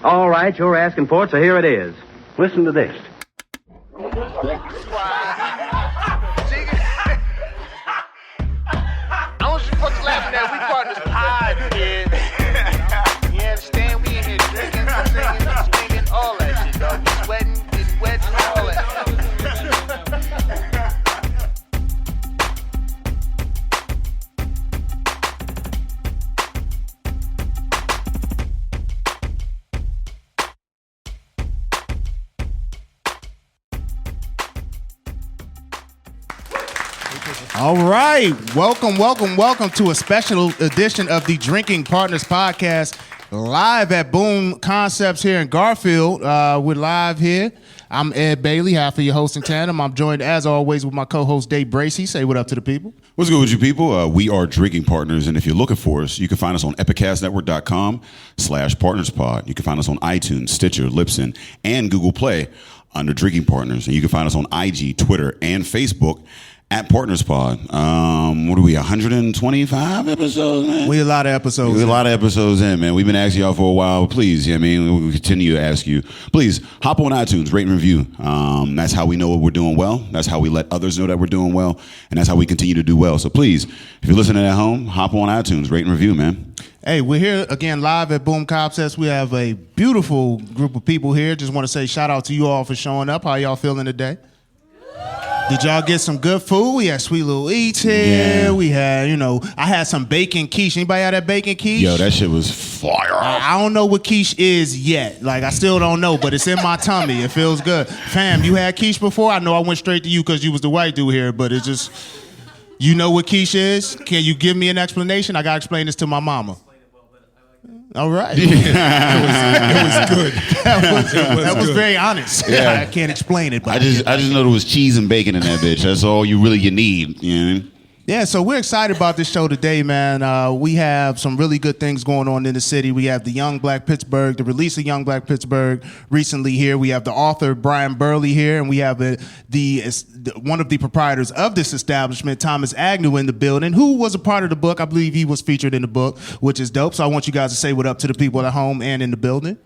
All right, you're asking for it, so here it is. Listen to this. I want you folks laughing at we partners pod, kid. You understand? We in here drinking, singing, swinging, all that shit, dog. You sweating, getting wet, and all that. All right. Welcome to a special edition of the Drinking Partners Podcast, live at Boom Concepts here in Garfield. We're live here. I'm Ed Bailey, half of your host in tandem. I'm joined, as always, with my co-host, Dave Bracey. Say what up to the people. What's good with you people? We are Drinking Partners, and if you're looking for us, you can find us on epicastnetwork.com/partnerspod. You can find us on iTunes, Stitcher, Libsyn, and Google Play under Drinking Partners. And you can find us on IG, Twitter, and Facebook at Partners Pod. What are we, 125 episodes, man? We a lot of episodes. We a lot of episodes in, man. We've been asking y'all for a while. Please, we continue to ask you. Please, hop on iTunes, rate and review. That's how we know what we're doing well. That's how we let others know that we're doing well. And that's how we continue to do well. So please, if you're listening at home, hop on iTunes, rate and review, man. Hey, we're here again live at Boom Concepts. We have a beautiful group of people here. Just want to say shout out to you all for showing up. How y'all feeling today? Did y'all get some good food? We had Sweet Little Eats here. Yeah. We had, I had some bacon quiche. Anybody had that bacon quiche? Yo, that shit was fire. I don't know what quiche is yet. Like, I still don't know, but it's in my tummy. It feels good. Fam, you had quiche before? I know I went straight to you because you was the white dude here, but it's just, you know what quiche is? Can you give me an explanation? I got to explain this to my mama. All right. It was good. That was very honest. Yeah. I can't explain it. But I just know there was cheese and bacon in that bitch. That's all you need. You know what I mean? Yeah, so we're excited about this show today, man. We have some really good things going on in the city. We have the Young Black Pittsburgh, the release of Young Black Pittsburgh recently here. We have the author, Brian Burley, here, and we have one of the proprietors of this establishment, Thomas Agnew, in the building, who was a part of the book. I believe he was featured in the book, which is dope. So I want you guys to say what up to the people at home and in the building.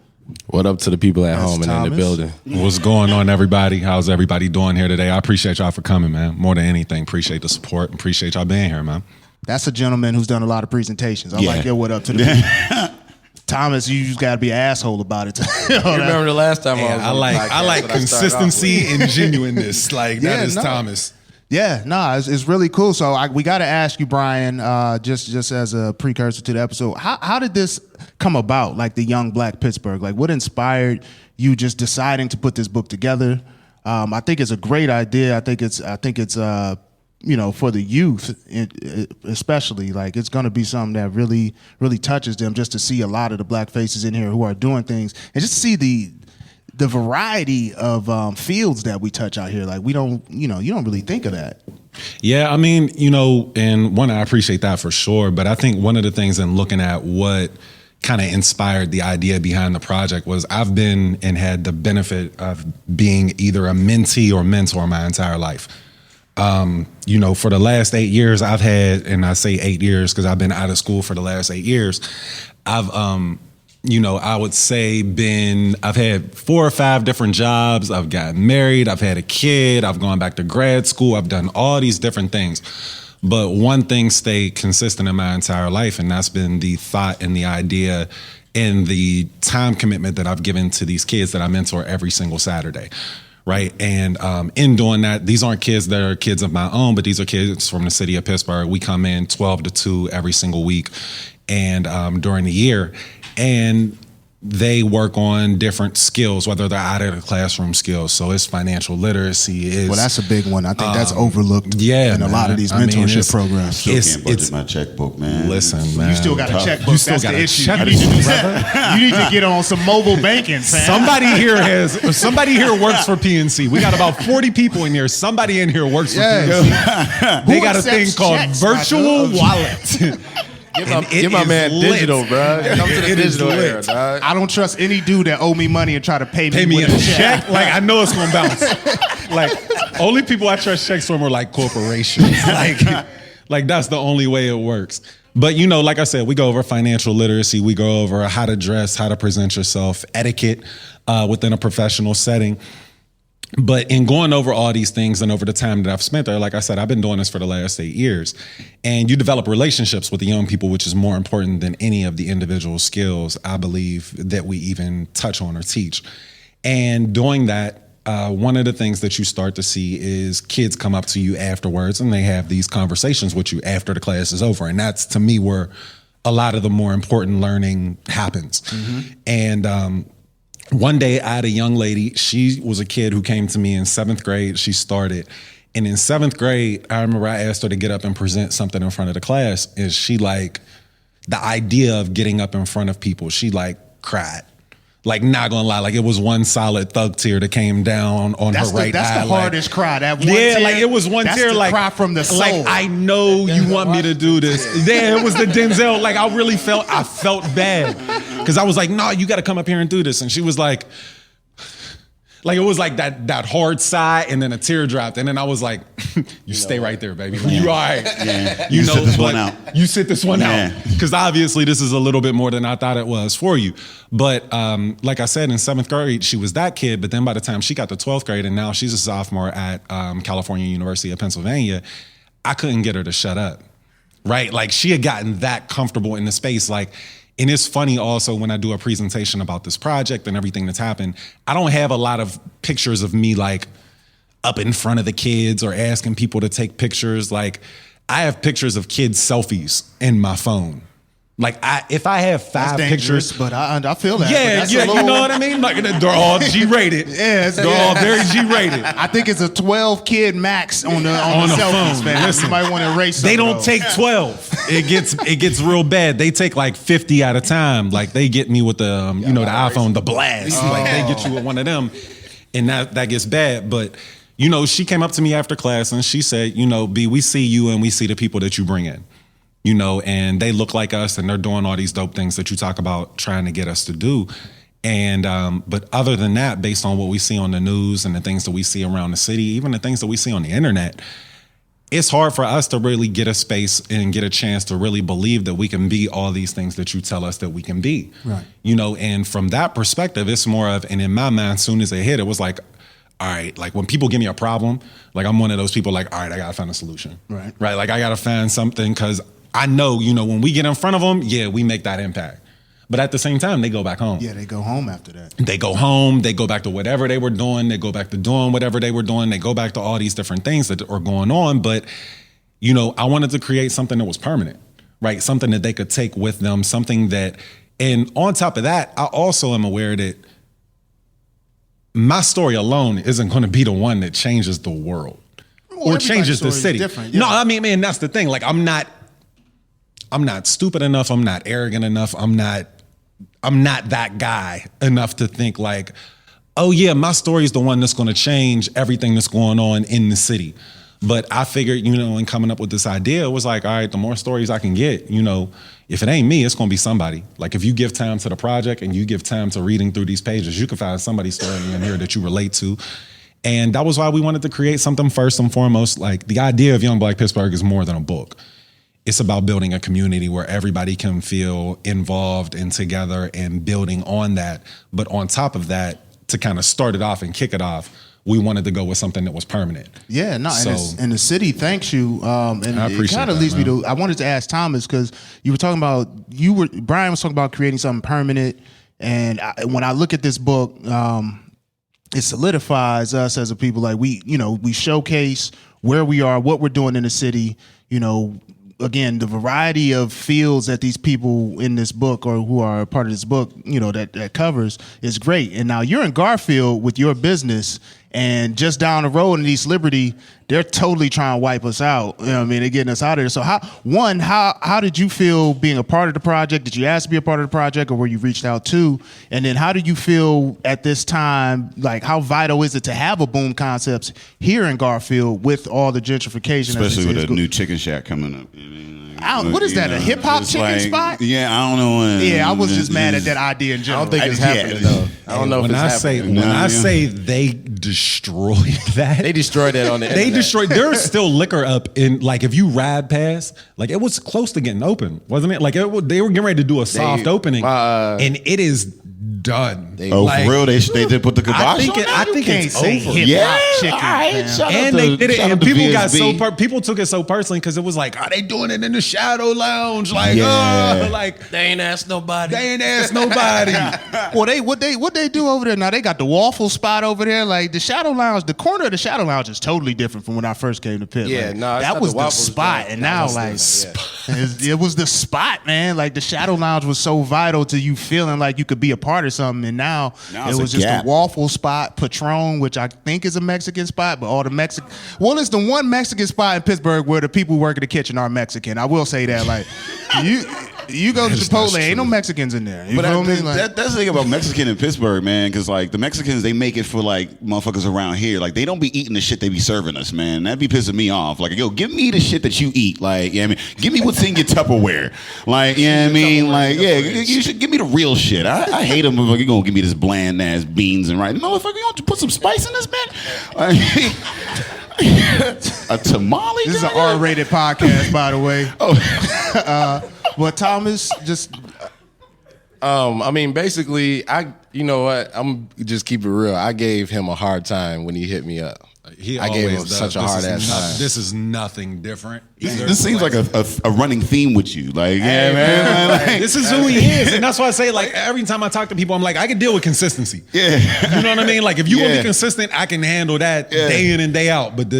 What up to the people at home and Thomas. in the building? What's going on, everybody? How's everybody doing here today? I appreciate y'all for coming, man. More than anything, appreciate the support. Appreciate y'all being here, man. That's a gentleman who's done a lot of presentations. I like your what up to the people. Thomas, you just gotta be an asshole about it. You remember the last time I like consistency and genuineness. Like that is Thomas. Yeah, it's really cool. So we got to ask you, Brian, just as a precursor to the episode, how did this come about? Like the Young Black Pittsburgh, like what inspired you just deciding to put this book together? I think it's a great idea. I think it's for the youth especially, like it's going to be something that really, really touches them, just to see a lot of the black faces in here who are doing things and just see the variety of fields that we touch out here. Like you don't really think of that. Yeah, I mean, and one, I appreciate that for sure. But I think one of the things in looking at what kind of inspired the idea behind the project was I've been and had the benefit of being either a mentee or mentor my entire life. For the last 8 years I've had, and I say 8 years because I've been out of school for the last 8 years, I've I would say I've had 4 or 5 different jobs. I've gotten married. I've had a kid. I've gone back to grad school. I've done all these different things. But one thing stayed consistent in my entire life, and that's been the thought and the idea and the time commitment that I've given to these kids that I mentor every single Saturday. Right. And in doing that, these aren't kids that are kids of my own, but these are kids from the city of Pittsburgh. We come in 12 to 2 every single week and during the year. And they work on different skills, whether they're out of the classroom skills. So it's financial literacy. Well, that's a big one. I think that's overlooked in a lot of these mentorship programs. Still can't budget my checkbook, man. Listen, man. You still got a checkbook. You still that's got the a issue. checkbook, You need to get on some mobile banking, Sam. Somebody here works for PNC. We got about 40 people in here. Somebody in here works for PNC. They got a thing called virtual wallet. Give my man lit. Digital, bro. Come to the digital era, dog. I don't trust any dude that owe me money and try to pay me in with a check. Like, I know it's gonna bounce. Like, only people I trust checks from are like corporations. Like that's the only way it works. But, you know, like I said, we go over financial literacy. We go over how to dress, how to present yourself, etiquette within a professional setting. But in going over all these things and over the time that I've spent there, like I said, I've been doing this for the last 8 years. And you develop relationships with the young people, which is more important than any of the individual skills, I believe, that we even touch on or teach. And doing that, one of the things that you start to see is kids come up to you afterwards and they have these conversations with you after the class is over. And that's, to me, where a lot of the more important learning happens. And one day I had a young lady, she was a kid who came to me in 7th grade. She started. And in 7th grade, I remember I asked her to get up and present something in front of the class. And she the idea of getting up in front of people, she cried. Like, not gonna lie, it was one solid thug tear that came down on her right eye. That's the hardest cry. That one tear. Yeah, it was one tear. The cry from the soul. I know you want me to do this. Yeah, it was the Denzel. I really felt bad. Because I was like, no, you got to come up here and do this. And she was like it was that hard sigh and then a tear dropped. And then I was like, you stay right there, baby. You all right. Yeah. You sit this one out. You sit this one out. Because obviously this is a little bit more than I thought it was for you. But like I said, in 7th grade, she was that kid. But then by the time she got to 12th grade and now she's a sophomore at California University of Pennsylvania, I couldn't get her to shut up. Right? She had gotten that comfortable in the space. And it's funny also when I do a presentation about this project and everything that's happened, I don't have a lot of pictures of me up in front of the kids or asking people to take pictures. I have pictures of kids' selfies in my phone. If I have 5 pictures, but I feel that. Yeah, you know what I mean? They're all G-rated. They're all very G-rated. I think it's a 12 kid max on the selfies, phone. man. Listen, you might want to erase some They don't of those. take 12. It gets real bad. They take 50 at a time. They get me with the the iPhone, the blast. They get you with one of them, and that gets bad. But she came up to me after class and she said, B, we see you and we see the people that you bring in. And they look like us and they're doing all these dope things that you talk about trying to get us to do. And, but other than that, based on what we see on the news and the things that we see around the city, even the things that we see on the internet, it's hard for us to really get a space and get a chance to really believe that we can be all these things that you tell us that we can be. Right. And from that perspective, it's more of, and in my mind, as soon as it hit, it was all right, when people give me a problem, I'm one of those people all right, I got to find a solution. Right. Right. I got to find something because I know, when we get in front of them, we make that impact. But at the same time, they go back home. Yeah, they go home after that. They go home. They go back to whatever they were doing. They go back to doing whatever they were doing. They go back to all these different things that are going on. But, I wanted to create something that was permanent, right? Something that they could take with them, something that, and on top of that, I also am aware that my story alone isn't going to be the one that changes the world or changes the city. Yeah. No, I mean, man, that's the thing. I'm not stupid enough. I'm not arrogant enough. I'm not that guy enough to think oh yeah, my story is the one that's going to change everything that's going on in the city. But I figured, in coming up with this idea, it was all right, the more stories I can get, if it ain't me, it's going to be somebody. If you give time to the project and you give time to reading through these pages, you can find somebody's story in here that you relate to. And that was why we wanted to create something first and foremost. The idea of Young Black Pittsburgh is more than a book. It's about building a community where everybody can feel involved and together and building on that. But on top of that, to kind of start it off and kick it off, we wanted to go with something that was permanent. Yeah, no, and the city thanks you. And I appreciate it kind of leads me to, I wanted to ask Thomas, because you were talking about, Brian was talking about creating something permanent. And when I look at this book, it solidifies us as a people. We showcase where we are, what we're doing in the city, again, the variety of fields that these people in this book or who are part of this book, that covers is great. And now you're in Garfield with your business, and just down the road in East Liberty, they're totally trying to wipe us out. They're getting us out of there. So how did you feel being a part of the project? Did you ask to be a part of the project, or were you reached out to? And then how do you feel at this time, how vital is it to have a Boom Concepts here in Garfield with all the gentrification? Especially with a new chicken shack coming up. What is that? A hip hop chicken spot? Yeah, I don't know. Yeah, I was just mad at that idea in I general. don't think it's happening though. I don't know if it's happening. When I say they destroyed that, They destroyed that on the they internet. destroyed. There's still liquor up in, like, if you ride past, like, it was close to getting open, wasn't it? Like, they were getting ready to do a soft opening, and it is done. Oh, for real? They did put the kibosh on that? I think it's over. Yeah, Chicken, all right. man. Shout out And to- they did it, shout out and to people got VSB. so people took it so personally because it was like, are they doing it in the Shadow Lounge? Like, Yeah. like They ain't asked nobody. they ain't asked nobody. Well, what they do over there now? They got the waffle spot over there. Like the Shadow Lounge, the corner of the Shadow Lounge is totally different from when I first came to Pitt. Yeah, Like, no, it's that not was the the waffles spot, joint. and No, now that's like the- it was the spot, man. Like the Shadow Lounge was so vital to you feeling like you could be a part of something, and now Now it it's was a just Gap. a waffle spot, Patron, which I think is a Mexican spot, but all the Mexican. Well, it's the one Mexican spot in Pittsburgh where the people who work in the kitchen are Mexican. I will say that, like you go to Chipotle, ain't no Mexicans in there. You But feel me? Like, that's the thing about Mexican in Pittsburgh, man. Because like the Mexicans, they make it for like motherfuckers around here. Like they don't be eating the shit they be serving us, man. That be pissing me off. Like, yo, give me the shit that you eat. Like, yeah, I mean, give me what's in your Tupperware. Like, yeah, I mean, like, yeah, you should give me the real shit. I hate them. You're gonna give me this bland ass beans and rice, motherfucker. You don't put some spice in this, man. A tamale. this is an goddamn? R-rated podcast, by the way. But Thomas, just I mean, basically, you know what? I'm just keep it real. I gave him a hard time when he hit me up. I gave him such a hard ass time. This is nothing different. This seems like a running theme with you. Like, yeah, man. Like, This is who he is, and that's why I say, like, every time I talk to people, I'm like, I can deal with consistency. yeah. You know what I mean? Like, if you gonna Yeah. be consistent, I can handle that day in and day out. But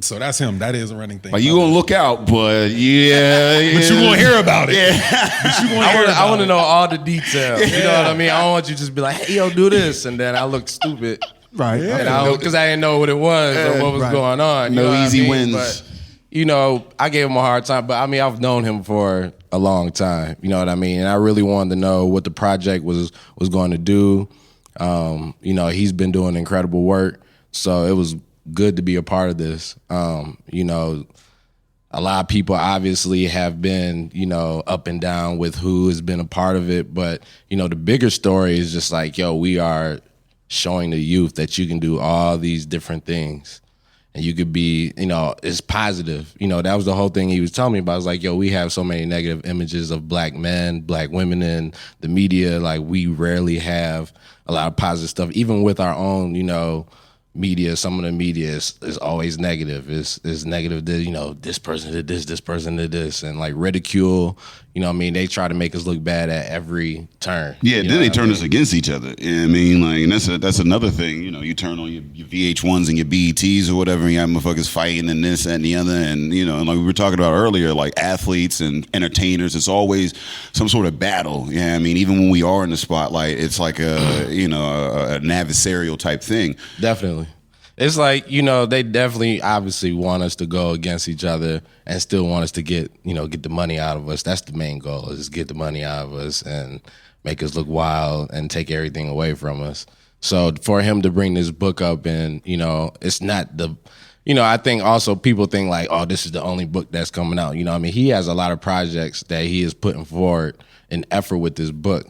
so that's him. That is a running thing. Like you gonna look out, but yeah, but you gonna hear about it. Yeah. But you gonna hear about I want to it. know all the details. You know what I mean? I don't want you to just be like, "Hey, yo, do this," and then I look stupid. right. Because I didn't know what it was or what was going on. You No know what easy I mean? wins. But, you know, I gave him a hard time, but I mean, I've known him for a long time. You know what I mean? And I really wanted to know what the project was going to do. You know, he's been doing incredible work, so it was good to be a part of this. You know, a lot of people obviously have been, you know, up and down with who has been a part of it, but you know, the bigger story is just like, yo, we are showing the youth that you can do all these different things. And you could be, you know, it's positive. You know, that was the whole thing he was telling me about. It's like, yo, we have so many negative images of black men, black women in the media. Like, we rarely have a lot of positive stuff. Even with our own, you know, media, some of the media is always negative. It's negative that, you know, this person did this person did this. And, like, ridicule, you know what I mean? They try to make us look bad at every turn. Yeah, You know then they what I turn mean? us against each other. You know what I mean? Like, and that's another thing. You know, you turn on your VH1s and your BETs or whatever, and you have motherfuckers fighting and this, that, and the other. And, you know, and like we were talking about earlier, like athletes and entertainers, it's always some sort of battle. Yeah, you know I mean, even when we are in the spotlight, it's like an adversarial type thing. Definitely. It's like, you know, they definitely obviously want us to go against each other and still want us to get the money out of us. That's the main goal, is get the money out of us and make us look wild and take everything away from us. So for him to bring this book up and, you know, it's not the, you know, I think also people think like, oh, this is the only book that's coming out. You know what I mean? He has a lot of projects that he is putting forward in effort with this book.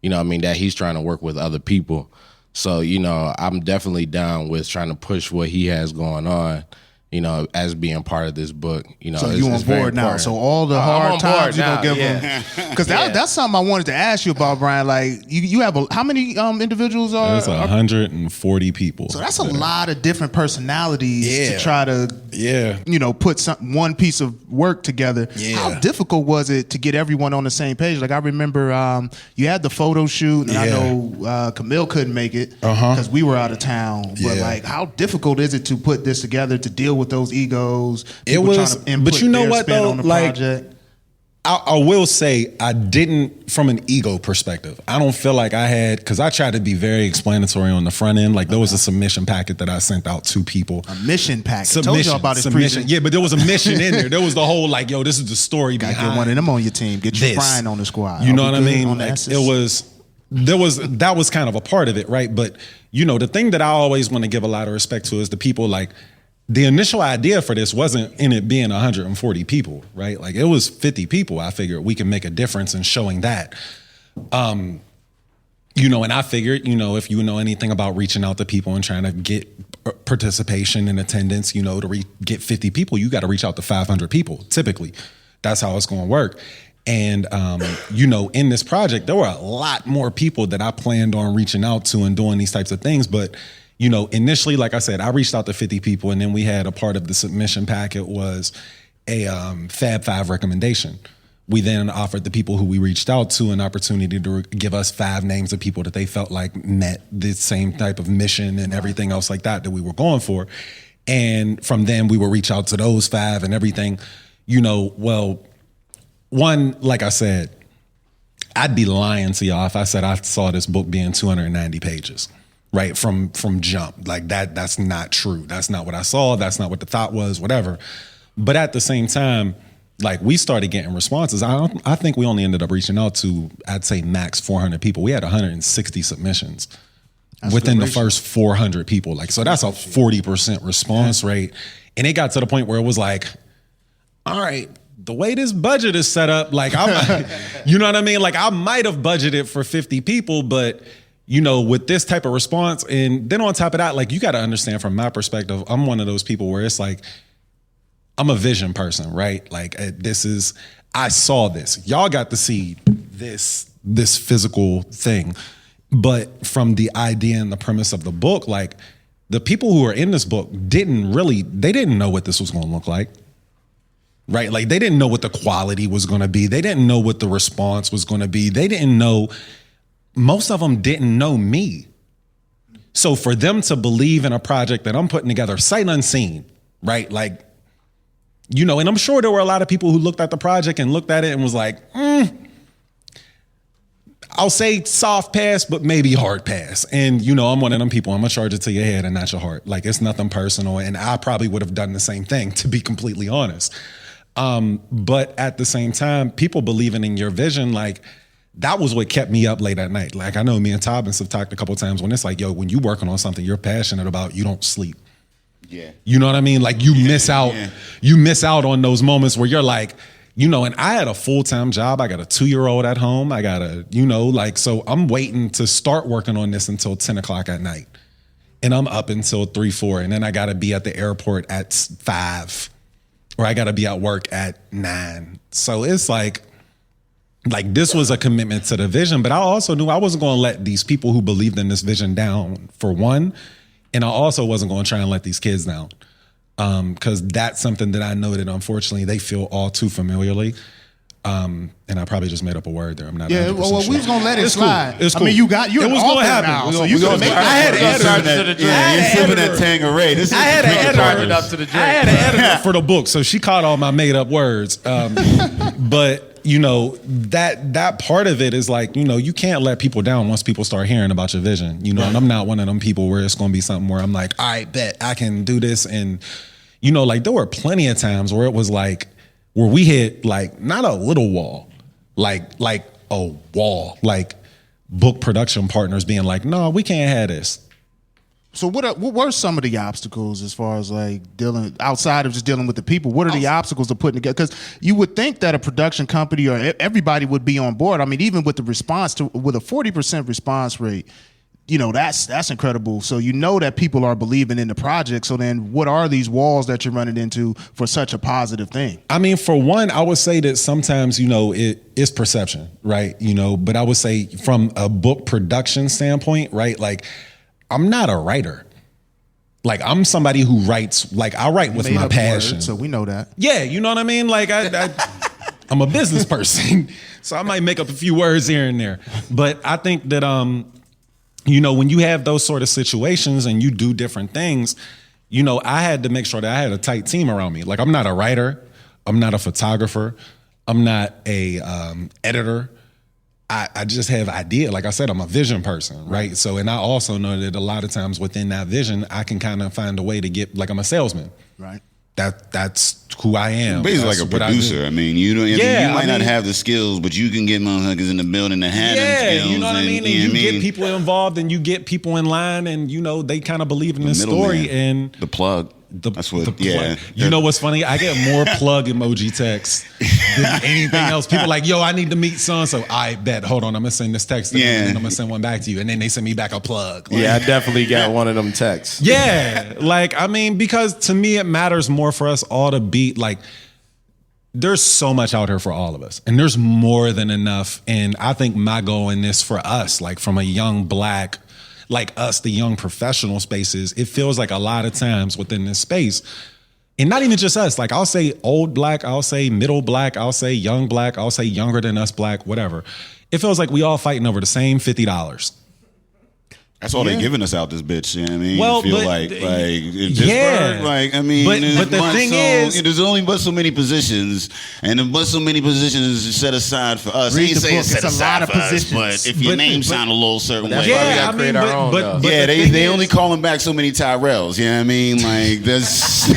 You know what I mean? That he's trying to work with other people. So, you know, I'm definitely down with trying to push what he has going on, you know, as being part of this book. You know, So you on very board now? important. So all the I'm hard on times board you gonna now, give yeah. them? Because that's something I wanted to ask you about, Brian. Like you have how many individuals are? There's 140 people. So that's a lot of different personalities to Yeah. try to, Yeah. you know, put one piece of work together. Yeah. How difficult was it to get everyone on the same page? Like I remember you had the photo shoot, and I Yeah. know Camille couldn't make it because we were out of town. But Yeah. like, how difficult is it to put this together to deal with those egos? It people was- trying to input but you know their what, spin though? on the Like, project? I will say I didn't, from an ego perspective, I don't feel like I had, because I tried to be very explanatory on the front end. Like there was a submission packet that I sent out to people. A mission pack. I told y'all about his submission. presentation. Yeah, but there was a mission in there. There was the whole like, yo, this is the story Gotta behind get one of them on your team. Get you this. Brian on the squad. You know I'll what be I good mean? on the Like, assist. that was kind of a part of it, right? But you know, the thing that I always want to give a lot of respect to is the people like the initial idea for this wasn't in it being 140 people, right? Like it was 50 people. I figured we can make a difference in showing that. You know, and I figured, you know, if you know anything about reaching out to people and trying to get participation and attendance, you know, to get 50 people, you got to reach out to 500 people. Typically, that's how it's going to work. And, you know, in this project, there were a lot more people that I planned on reaching out to and doing these types of things. But, you know, initially, like I said, I reached out to 50 people, and then we had a part of the submission packet was a Fab Five recommendation. We then offered the people who we reached out to an opportunity to give us 5 names of people that they felt like met the same type of mission and everything else like that we were going for. And from then we would reach out to those 5 and everything, you know, well, one, like I said, I'd be lying to y'all if I said I saw this book being 290 pages, right? From jump. Like that's not true. That's not what I saw. That's not what the thought was, whatever. But at the same time, like we started getting responses. I think we only ended up reaching out to, I'd say max 400 people. We had 160 submissions within the first 400 people. Like, so that's a 40% response rate. And it got to the point where it was like, all right, the way this budget is set up, like you know what I mean? Like I might have budgeted for 50 people, but you know, with this type of response, and then on top of that, like you got to understand from my perspective, I'm one of those people where it's like, I'm a vision person, right? Like I saw this. Y'all got to see this physical thing. But from the idea and the premise of the book, like the people who are in this book they didn't know what this was going to look like, right? Like they didn't know what the quality was going to be. They didn't know what the response was going to be. They didn't know, most of them didn't know me. So for them to believe in a project that I'm putting together, sight unseen, right? Like, you know, and I'm sure there were a lot of people who looked at the project and looked at it and was like, I'll say soft pass, but maybe hard pass. And, you know, I'm one of them people. I'm going to charge it to your head and not your heart. Like, it's nothing personal. And I probably would have done the same thing, to be completely honest. But at the same time, people believing in your vision, like, that was what kept me up late at night. Like, I know me and Tobbins have talked a couple of times when it's like, yo, when you're working on something you're passionate about, you don't sleep. Yeah. You know what I mean? Like you miss out. Yeah. You miss out on those moments where you're like, you know, and I had a full-time job. I got a 2-year-old at home. I got so I'm waiting to start working on this until 10 o'clock at night. And I'm up until 3, 4. And then I got to be at the airport at 5, or I got to be at work at 9. So it's like this was a commitment to the vision, but I also knew I wasn't going to let these people who believed in this vision down, for one. And I also wasn't going to try and let these kids down, because that's something that I know that unfortunately they feel all too familiarly. And I probably just made up a word there. I'm not. Yeah, well, we was gonna let it slide. Cool. It's cool. I mean, you're an author now, so you can make that. I had an editor. You're sipping that Tangeray. I had an editor for the book, so she caught all my made up words. But you know, that part of it is like, you know, you can't let people down once people start hearing about your vision, you know, and I'm not one of them people where it's going to be something where I'm like, I bet I can do this. And, you know, like there were plenty of times where it was like, where we hit like, not a little wall, like a wall, like book production partners being like, no, we can't have this. So what were some of the obstacles as far as like dealing outside of just dealing with the people? What are the obstacles to putting together? Because you would think that a production company or everybody would be on board. I mean, even with the response with a 40% response rate, you know, that's incredible. So you know that people are believing in the project. So then what are these walls that you're running into for such a positive thing? I mean, for one, I would say that sometimes, you know, it is perception, right? You know, but I would say from a book production standpoint, right? Like, I'm not a writer. Like, I'm somebody who writes, like, I write with my passion. So we know that. Yeah, you know what I mean? Like, I'm a business person, so I might make up a few words here and there. But I think that, you know, when you have those sort of situations and you do different things, you know, I had to make sure that I had a tight team around me. Like, I'm not a writer. I'm not a photographer. I'm not a editor. I just have idea. Like I said, I'm a vision person, right? So, and I also know that a lot of times within that vision, I can kind of find a way to get, like I'm a salesman. Right. That's who I am. Basically like a producer. I mean, you might not have the skills, but you can get motherfuckers in the building that have them skills. You know what I mean? And you get people involved and you get people in line and, you know, they kind of believe in the story. Man. And the plug. That's what. plug. Yeah. You know what's funny? I get more plug emoji texts than anything else. People like, yo, I need to meet so. I bet. Hold on, I'm gonna send this text to them, and then I'm gonna send one back to you, and then they send me back a plug. Like, Yeah, I definitely got one of them texts. yeah, like I mean, because to me it matters more for us all to be like. There's so much out here for all of us, and there's more than enough. And I think my goal in this for us, like from a young black, like us, the young professional spaces, it feels like a lot of times within this space, and not even just us, like I'll say old black, I'll say middle black, I'll say young black, I'll say younger than us black, whatever. It feels like we all fighting over the same $50. That's all they giving us out this bitch. You know what I mean? Well, feel but- like yeah. like I mean, But the thing is, there's only but so many positions, and but so many positions set aside for us. Read I ain't the saying book, set it's a aside lot of for us, positions. but if your name sound a little certain That's way, why we yeah, gotta I create mean, our own, but though. the yeah, thing they is- only calling back so many Tyrells. You know what I mean? Like that's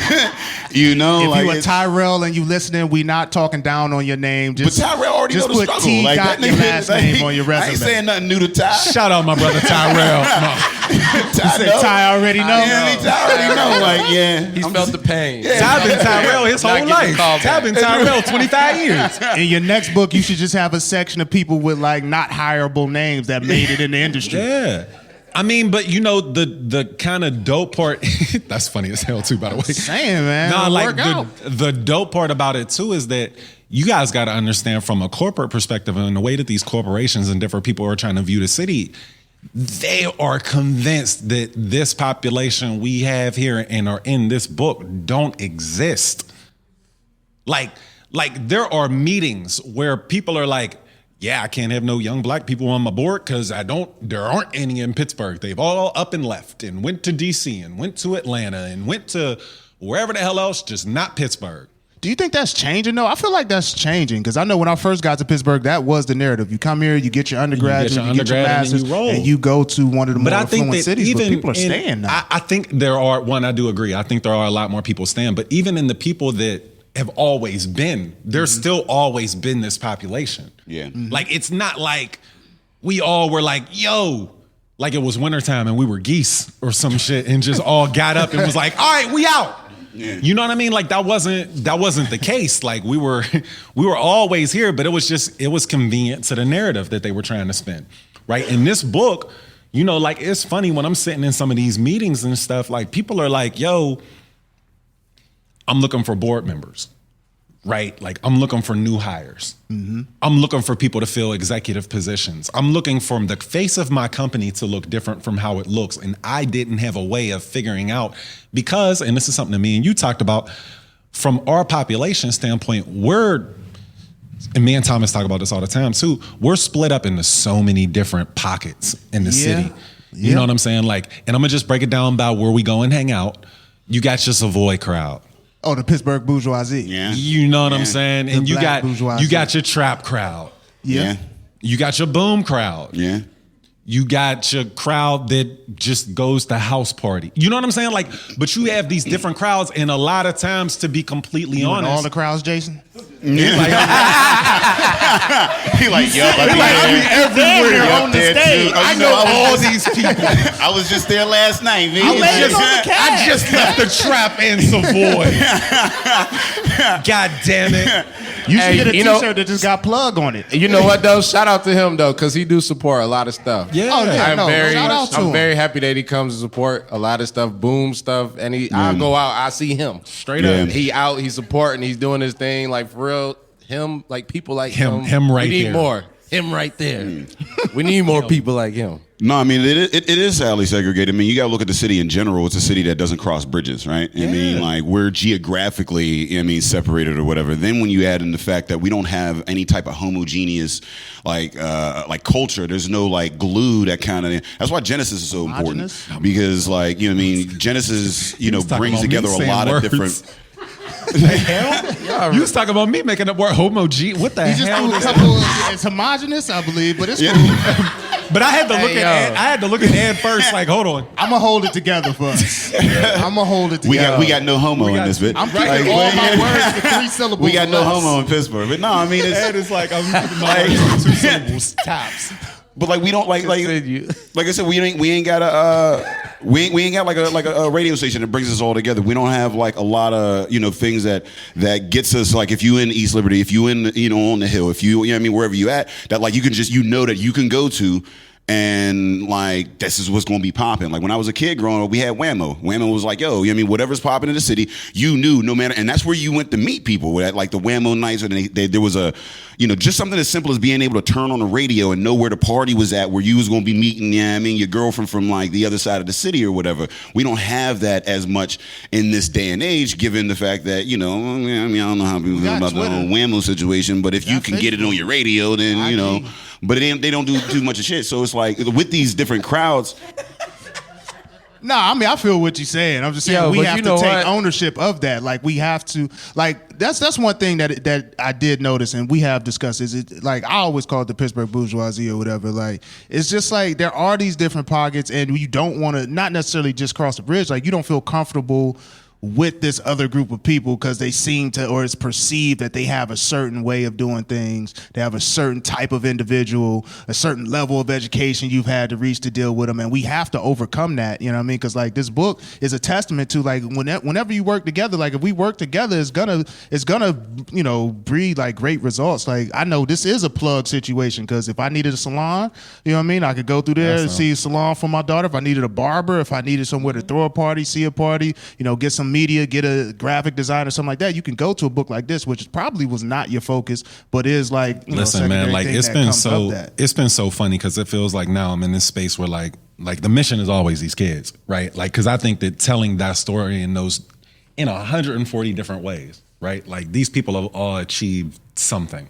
you know, If like you a it's- Tyrell and you listening, we not talking down on your name. But Just, Tyrell already just know the put struggle. T Like dot that your nigga, last like, name on your resume. I ain't saying nothing new to Ty. shout out my brother Tyrell. You said Ty already know. Yeah, I mean, Ty already know. Like, yeah, He's felt the pain. Ty been Tyrell his Not whole getting life. called Ty back. been Tyrell 25 years. In your next book, you should just have a section of people with like not hireable names that made it in the industry. Yeah. I mean, but you know, the kind of dope part, that's funny as hell too, by the way. Saying, man, Nah, it'll like work out. the dope part about it too is that you guys got to understand from a corporate perspective and the way that these corporations and different people are trying to view the city, they are convinced that this population we have here and are in this book don't exist. Like there are meetings where people are like, yeah, I can't have no young black people on my board because there aren't any in Pittsburgh. They've all up and left and went to DC and went to Atlanta and went to wherever the hell else, just not Pittsburgh. Do you think that's changing though? I feel like that's changing because I know when I first got to Pittsburgh, that was the narrative. You come here, you get your undergraduate, you get your undergrad, and master's, you roll. and you go to one of the But more I think affluent that cities. even But people are in- staying now. I think I do agree. I think there are a lot more people staying. But even in the people that have always been, there's still always been this population. Yeah. Like it's not like we all were like, yo, like it was wintertime and we were geese or some shit and just all got up and was like, all right, we out. Yeah. You know what I mean? Like that wasn't the case. Like we were always here, but it was convenient to the narrative that they were trying to spin. Right? In this book, you know, like it's funny when I'm sitting in some of these meetings and stuff, like people are like, yo, I'm looking for board members. Right? Like I'm looking for new hires. Mm-hmm. I'm looking for people to fill executive positions. I'm looking for the face of my company to look different from how it looks. And I didn't have a way of figuring out because, and this is something that me and you talked about, from our population standpoint, and me and Thomas talk about this all the time too, we're split up into so many different pockets in the city. You know what I'm saying? Like, and I'm gonna just break it down by where we go and hang out. You got your Savoy crowd. Oh, the Pittsburgh bourgeoisie. Yeah. You know what I'm saying? And The you black got bourgeoisie. you got your trap crowd. Yeah. You got your boom crowd. Yeah. You got your crowd that just goes to house party. You know what I'm saying? Like, but you have these different crowds, and a lot of times, to be completely You in honest, all the crowds, Jason? He like, yo, I be everywhere Yup, on the there stage. too. Oh, I you know know, I was all just- these people. I was just there last night, man. I just left the trap in Savoy. God damn it. You should Hey, get a you T-shirt know- that just got plug on it. You know what though? Shout out to him though, because he do support a lot of stuff. Yeah. Oh, yeah. I'm No, very, shout out to I'm him. very happy that he comes to support a lot of stuff, boom stuff, and I go out, I see him straight Yeah. up. He out, he's supporting, he's doing his thing, like for real. Him, like people like him, Him right we need there. more. Him right there. We need more people like him. No, I mean it is sadly segregated. I mean, you got to look at the city in general. It's a city that doesn't cross bridges, right? I mean, like we're geographically, separated or whatever. Then when you add in the fact that we don't have any type of homogeneous like culture, there's no like glue that kind of. That's why Genesis is so important because like Genesis was talking brings about me together a saying lot words. of different. The hell? You was talking about me making up word homogene. What the He just hell? threw a couple. It's homogenous, I believe, but it's cool. But I had to look Hey, at yo. Ed. I had to look at Ed first. Like, hold on. I'm gonna hold it together for us. I'm gonna hold it We together. got no homo in this bit. I'm keeping Like, all my words to 3 syllables. We got no less. homo in Pittsburgh, but no, I mean it's. Ed is like, I'm keeping my words to 2 syllables tops. But like we don't like I said, we ain't got a radio station that brings us all together. We don't have like a lot of things that gets us, like if you in East Liberty, if you in on the Hill, if you know what I mean, wherever you at, that like you can just that you can go to. And like this is what's gonna be popping. Like when I was a kid growing up, we had Whammo. Whammo was like, yo, whatever's popping in the city, you knew no matter. And that's where you went to meet people. At like the Whammo nights, or there was a, just something as simple as being able to turn on the radio and know where the party was at, where you was gonna be meeting, your girlfriend from like the other side of the city or whatever. We don't have that as much in this day and age, given the fact that I don't know how people feel about the whole Whammo situation, but if you can get it on your radio, then But they don't do too much of shit. So it's like with these different crowds. No, I mean I feel what you're saying. I'm just saying we have to take ownership of that. Like we have to. Like that's one thing that I did notice, and we have discussed. Is it like I always call it the Pittsburgh bourgeoisie or whatever. Like it's just like there are these different pockets, and you don't want to not necessarily just cross the bridge. Like you don't feel comfortable with this other group of people because they seem to, or it's perceived that they have a certain way of doing things. They have a certain type of individual, a certain level of education you've had to reach to deal with them. And we have to overcome that, you know what I mean? Because like this book is a testament to like whenever you work together, like if we work together, it's gonna breed like great results. Like I know this is a plug situation because if I needed a salon, you know what I mean? I could go through there and see a salon for my daughter. If I needed a barber, if I needed somewhere to throw a party, see a party, get some media, get a graphic design or something like that, you can go to a book like this, which probably was not your focus, but is like listen, man, like it's been so funny because it feels like now I'm in this space where like the mission is always these kids, right? Like because I think that telling that story in 140 different ways, right? Like these people have all achieved something,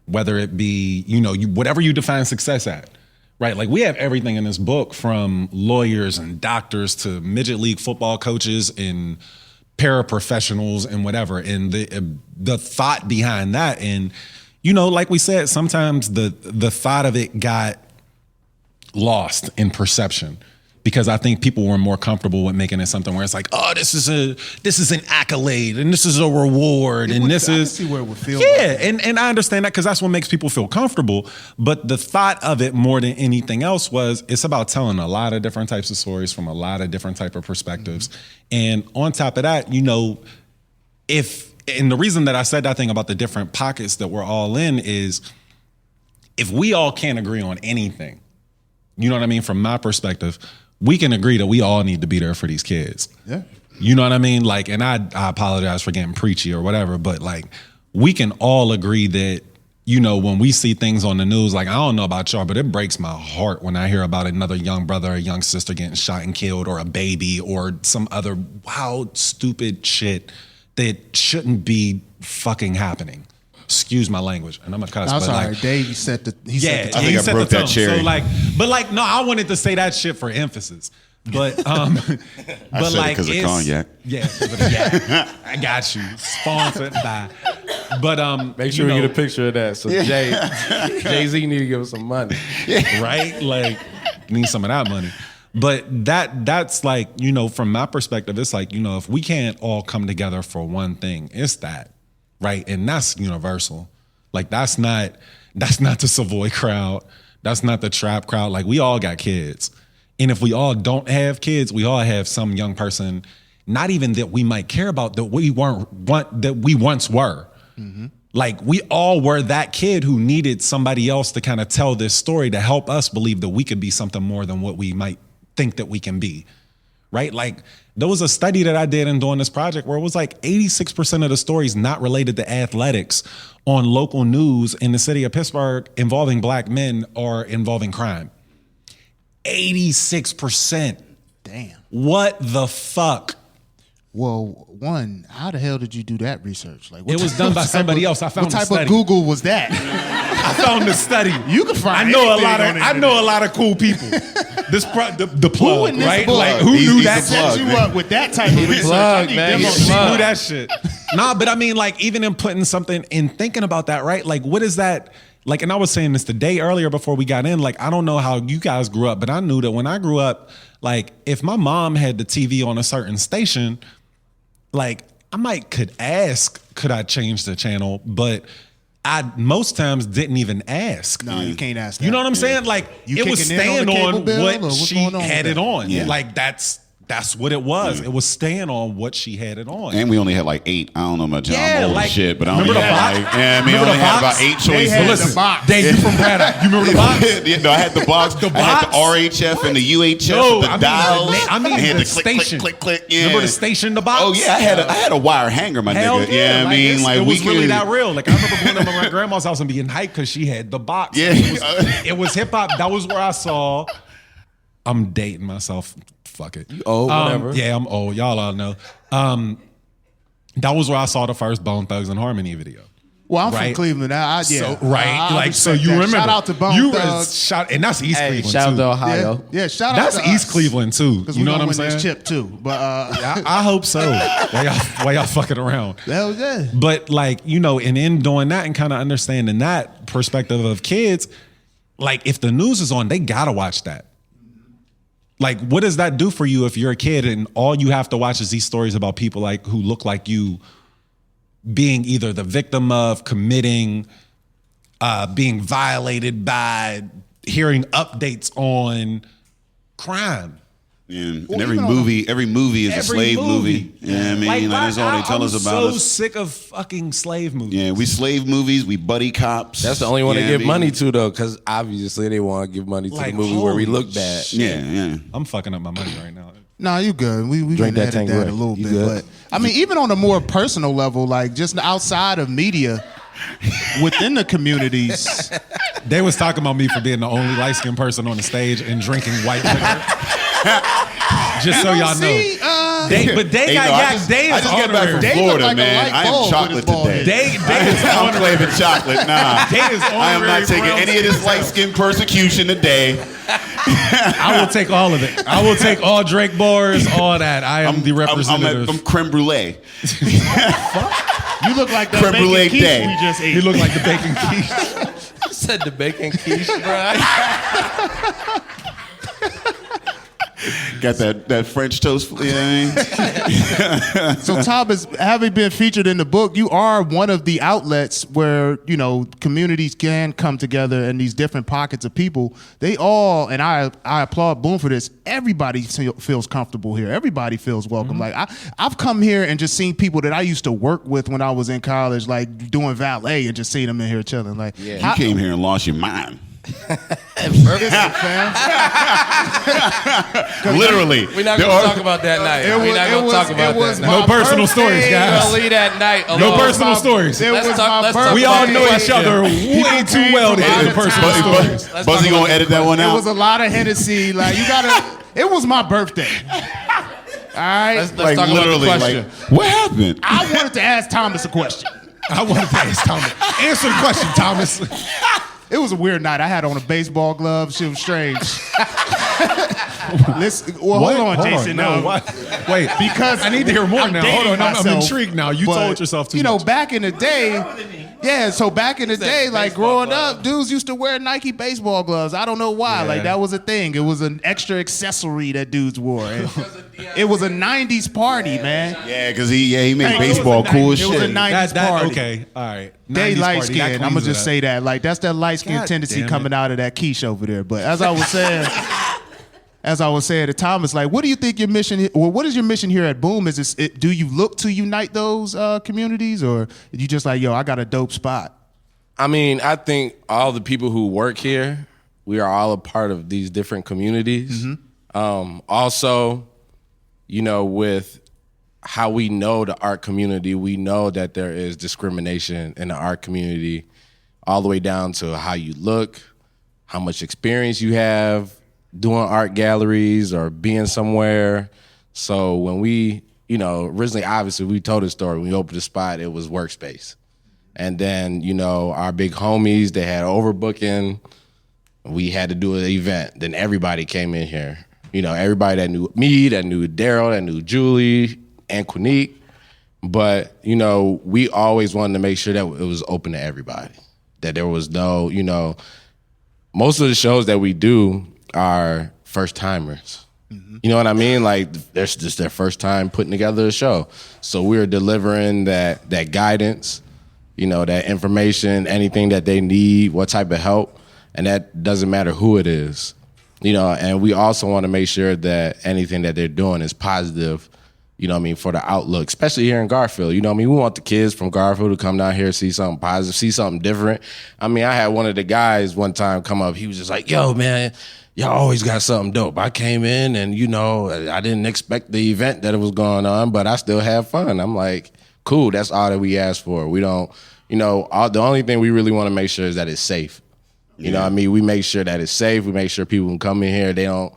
whether it be whatever you define success at. Right, like we have everything in this book from lawyers and doctors to midget league football coaches and paraprofessionals and whatever. And the thought behind that, and like we said, sometimes the thought of it got lost in perception. Because I think people were more comfortable with making it something where it's like, oh, this is an accolade and this is a reward and this is. I can see where it would feel. Yeah, and I understand that because that's what makes people feel comfortable. But the thought of it more than anything else was it's about telling a lot of different types of stories from a lot of different type of perspectives. And on top of that, and the reason that I said that thing about the different pockets that we're all in is if we all can't agree on anything, you know what I mean? From my perspective, we can agree that we all need to be there for these kids. Yeah. You know what I mean? Like, and I apologize for getting preachy or whatever, but like, we can all agree that, when we see things on the news, like, I don't know about y'all, but it breaks my heart when I hear about another young brother or young sister getting shot and killed or a baby or some other wild, stupid shit that shouldn't be fucking happening. Excuse my language, and I'm a cuss. I'm sorry, like, Dave set the tone. I think I broke that cherry. So no, I wanted to say that shit for emphasis. But I said it because of cognac. Yeah, because of the yak. I got you. Sponsored by. But make sure you get a picture of that. So Jay-Z need to give us some money, right? Like need some of that money. But that's like from my perspective, it's like if we can't all come together for one thing, it's that. Right, and that's universal. Like that's not the Savoy crowd. That's not the trap crowd. Like we all got kids, and if we all don't have kids, we all have some young person, not even that we might care about that we once were. Mm-hmm. Like we all were that kid who needed somebody else to kind of tell this story to help us believe that we could be something more than what we might think that we can be. Right, like. There was a study that I did in doing this project where it was like 86% of the stories not related to athletics on local news in the city of Pittsburgh involving black men or involving crime. 86%. Damn. What the fuck? Well, one, how the hell did you do that research? Like, it was done by somebody else. I found what type of Google was that? I found the study. You can find. I know a lot of cool people. The plug, right? Book? Like who knew that? Set you up with that type of research. Plug, man. She knew that shit. Nah, but I mean, like even in putting something in thinking about that, right? Like what is that? Like, and I was saying this the day earlier before we got in. Like I don't know how you guys grew up, but I knew that when I grew up, like if my mom had the TV on a certain station, like I could ask, could I change the channel? But I most times didn't even ask. No, you can't ask that. You know what I'm saying? Like You it was kicking in on staying the cable on bill, or what what's she going on had with it that? on. Yeah. Like that's what it was. It was staying on what she had it on. And we only had like 8. I don't know much. Yeah, I'm old like, as shit, but I only remember the had box? like, yeah, I mean, I Remember only the had box? about 8 They choices. had Listen, the box. Dave, you from Braddock. You remember the box? Yeah, no, I had the box. The I had the box? RHF and the UHF No, with the dials. I mean I had the to click, station. click, click, click. Yeah. Remember the station, the box? Oh yeah, I had a wire hanger, my Hell nigga. yeah, I mean, it's- like it we was really could- that real. Like I remember going to my grandma's house and being hyped because she had the box. Yeah. It was hip hop. That was where I saw. I'm dating myself. Fuck it. You old, whatever. Yeah, I'm old. Y'all all know. That was where I saw the first Bone Thugs and Harmony video. Well, I'm Right. from Cleveland. Yeah. So, right. I like so respect you that. remember. Shout out to Bone you Thugs. and that's East Hey, Cleveland shout out too. to Ohio. Yeah, shout That's out to East us. Cleveland too. 'Cause You we know what gonna I'm win saying? this chip too. But I hope so. Why y'all fucking around? hell yeah. But like, you know, and in doing that and kind of understanding that perspective of kids, like if the news is on, they gotta watch that. Like, what does that do for you if you're a kid and all you have to watch is these stories about people like who look like you being either the victim of committing, being violated by, hearing updates on crime. Yeah. And Well, every even on movie is a Every slave movie. Yeah, I mean, like, that's all they tell us about I'm so us. sick of fucking slave movies. Yeah, we slave movies, we buddy cops. That's the only one Yeah, to I give mean, money to though, because obviously they want to give money to Like, the movie where we holy look bad. shit. Yeah. I'm fucking up my money right now. Nah, you good. We Drink can that edit that Tanqueray. a little You bit. good? But I mean, even on a more personal level, like just outside of media, within the communities. They was talking about me for being the only light-skinned person on the stage and drinking white liquor. Just so y'all know. See, They I just got back from Dave Florida, look like a man. light I am bulb with chocolate his bald today. head. I'm claiming chocolate. Nah, Dave is I am not honorary taking brown any of this light skin persecution today. I will take all of it. I will take all Drake bars, all that. I am the representative. I'm creme brulee. You look like the Creme bacon brulee quiche day. we just ate. He looked like the bacon quiche. I said the bacon quiche, bro. Got that French toast. You know what I mean? So Thomas, having been featured in the book, you are one of the outlets where, you know, communities can come together and these different pockets of people. They all, and I applaud Boom for this, everybody feels comfortable here. Everybody feels welcome. Like I've come here and just seen people that I used to work with when I was in college, like doing valet, and just seeing them in here chilling. Like, Yeah. You came here and lost your mind. Literally. We're not There going are- to talk about that night. We're not going to talk about that night. No personal stories, We're guys. going to leave that night alone. No personal stories. It Let's was talk- my let's talk birthday. We all about know the each other way too well to get into personal stories. Let's Buzzy talk gonna about edit that one It out. was a lot of Hennessy. Like you gotta. It was my birthday. All right. Let's like talk about the literally, question. like what happened? I wanted to ask Thomas a question. I wanted to ask Thomas. Answer the question, Thomas. It was a weird night. I had on a baseball glove. Shit was strange. Hold on, Jason. No, what? Wait, Because I need to hear more I'm now. dating Hold on, I'm myself, intrigued now. You but, told yourself too You know, much. back in the day, so back in the day, like growing up, dudes used to wear Nike baseball gloves. I don't know why. Yeah. Like that was a thing. It was an extra accessory that dudes wore. It was a '90s party, man. Yeah, because he made Hey, baseball cool as It was a shit. 90s party. Okay, all right. They 90s light party, that skin. I'm gonna cleans just it say that. Like that's that light skin God tendency damn it. coming out of that quiche over there. But as I was saying, to Thomas, like, what do you think your mission? Or what is your mission here at Boom? Is this? Do you look to unite those communities, or you just like, yo, I got a dope spot? I mean, I think all the people who work here, we are all a part of these different communities. Also, you know, with how we know the art community, we know that there is discrimination in the art community all the way down to how you look, how much experience you have doing art galleries or being somewhere. So when we, you know, originally, obviously, we told the story. When we opened the spot, it was workspace. And then, you know, our big homies, they had overbooking. We had to do an event. Then everybody came in here. You know, everybody that knew me, that knew Daryl, that knew Julie and Quinique. But, you know, we always wanted to make sure that it was open to everybody. That there was no, you know, most of the shows that we do are first timers. You know what I mean? Like, there's just their first time putting together a show. So we're delivering that guidance. that information, anything that they need, what type of help, and that doesn't matter who it is. And we also want to make sure that anything that they're doing is positive, for the outlook, especially here in Garfield. We want the kids from Garfield to come down here, see something positive, see something different. I had one of the guys one time come up, he was just like, yo, man, y'all always got something dope. I came in and, I didn't expect the event that it was going on, but I still had fun. I'm like, cool, that's all that we ask for. We don't, the only thing we really want to make sure is that it's safe. We make sure that it's safe. We make sure people can come in here. They don't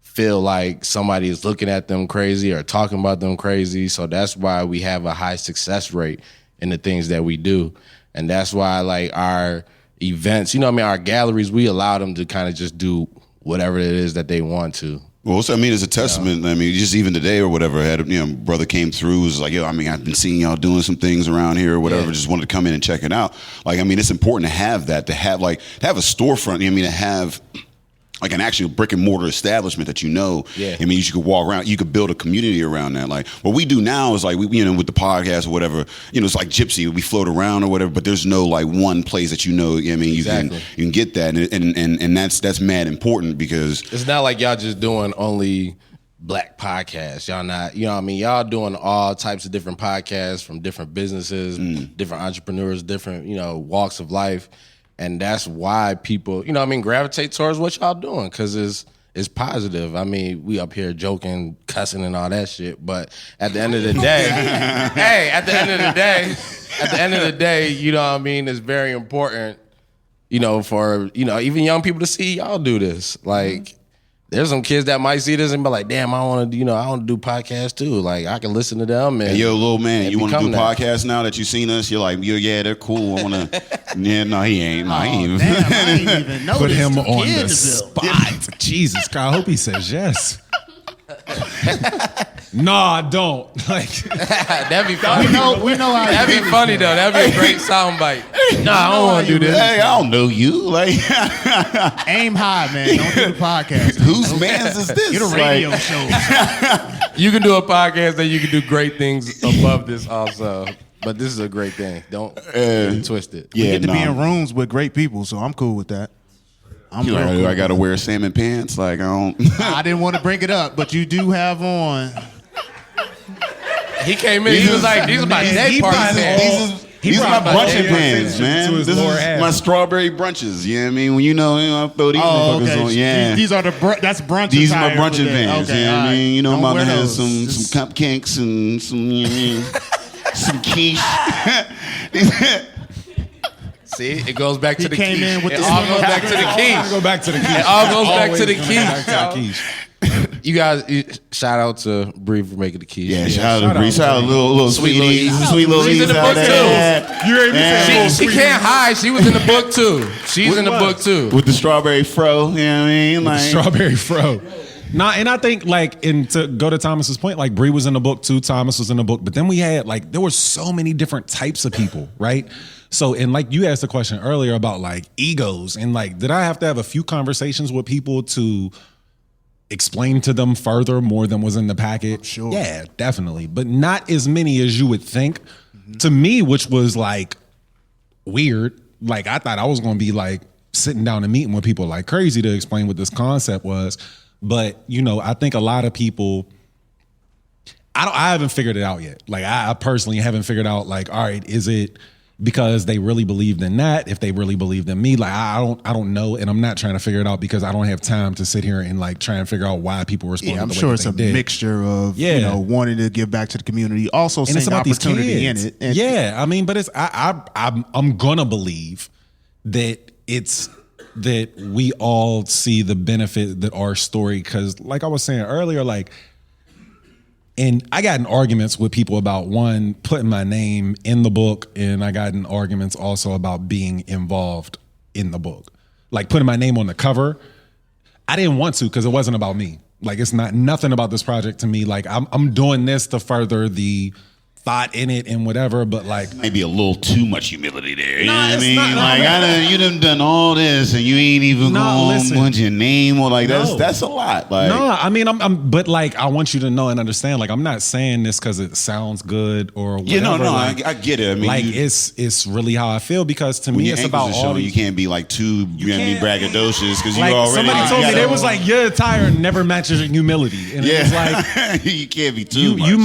feel like somebody is looking at them crazy or talking about them crazy. So that's why we have a high success rate in the things that we do. And that's why like our events, our galleries, we allow them to kind of just do whatever it is that they want to. Well, so, it's a testament. Just even today or whatever, I had brother came through, was like, yo, I've been seeing y'all doing some things around here or whatever. Yeah. Just wanted to come in and check it out. Like, it's important to have that, to have a storefront. To have like an actual brick and mortar establishment that Yeah. you could walk around, you could build a community around that. Like what we do now is like we with the podcast or whatever, it's like Gypsy, we float around or whatever, but there's no like one place that Exactly. you can get that, and that's mad important because it's not like y'all just doing only black podcasts. Y'all not, y'all doing all types of different podcasts from different businesses, different entrepreneurs, different, walks of life. And that's why people, gravitate towards what y'all doing, because it's positive. We up here joking, cussing and all that shit. But at the end of the day, at the end of the day, it's very important, for, even young people to see y'all do this. Like, there's some kids that might see this and be like, damn, I want to, I want to do podcasts too. Like, I can listen to them. And, hey, yo, little man, you want to do that. podcasts now that you've seen us? You're like, yeah, they're cool. I want to. Yeah, no, he ain't. No, he ain't. Damn, I ain't even noticed. Put him on Kid the to spot. Jesus, God, I hope he says yes. No, I don't. Like, that'd be funny. We know how That'd be funny though. That'd be a great soundbite. Nah, I don't want to do this. Hey, I don't know you. Like, aim high, man. Don't do the podcast. Whose man's is this? Get a radio show. You can do a podcast and you can do great things above this also. But this is a great thing. Don't twist it. We get to be in rooms with great people, so I'm cool with that. Cool I got to wear salmon pants? Like, I don't. I didn't want to bring it up, but you do have on. He came in, he was like, these are my day party pants. These are my brunching pants, man. This is my strawberry brunches. You know what I mean? When I throw these motherfuckers on. Yeah. These are that's brunch. These are my brunching pants. Okay, you know what I mean? I'm about to have some cupcakes and some quiche. See, it goes back to the came quiche. in with It the all goes back to the quiche. Go back to the quiche. It all goes back to the quiche. You guys, shout out to Bree for making the quiche. Yeah, shout out to Bree. Shout out to little sweeties, sweet little She's in the out book there. too. You heard me say She can't hide. She was in the book too. She's in the book too. With the strawberry fro, you know what I mean? Like, strawberry fro. Nah, and I think and to go to Thomas's point, like Bree was in the book too, Thomas was in the book, but then we had there were so many different types of people, right? So, and like you asked a question earlier about like egos, and did I have to have a few conversations with people to explain to them further more than was in the packet? Sure. Yeah, definitely. But not as many as you would think. Mm-hmm. To me, which was weird. Like, I thought I was going to be sitting down and meeting with people like crazy to explain what this concept was. But, I think a lot of people, I haven't figured it out yet. Like, I personally haven't figured out all right, is it because they really believed in that? If they really believed in me, I don't know, and I'm not trying to figure it out because I don't have time to sit here and try and figure out why people respond. Yeah, I'm the way sure that it's a they did. mixture of wanting to give back to the community, also And seeing it's about these opportunity in kids. it. And Yeah, but it's I'm gonna believe that it's that we all see the benefit that our story, because like I was saying earlier, and I got in arguments with people about one, putting my name in the book, and I got in arguments also about being involved in the book. Like putting my name on the cover. I didn't want to because it wasn't about me. Like, it's nothing about this project to me. Like, I'm doing this to further the thought in it and whatever, but like maybe a little too much humility there. You know what I it's mean? not- Like you done all this and you ain't even going to put your name or like that's a lot. Like no, I mean but like I want you to know and understand. Like I'm not saying this because it sounds good or whatever. Yeah, no, like, I get it. I mean, like it's really how I feel because to me it's about all you can't be like too braggadocious because like you already. Somebody told me they was like your attire never matches your humility, and it was like you can't be too. You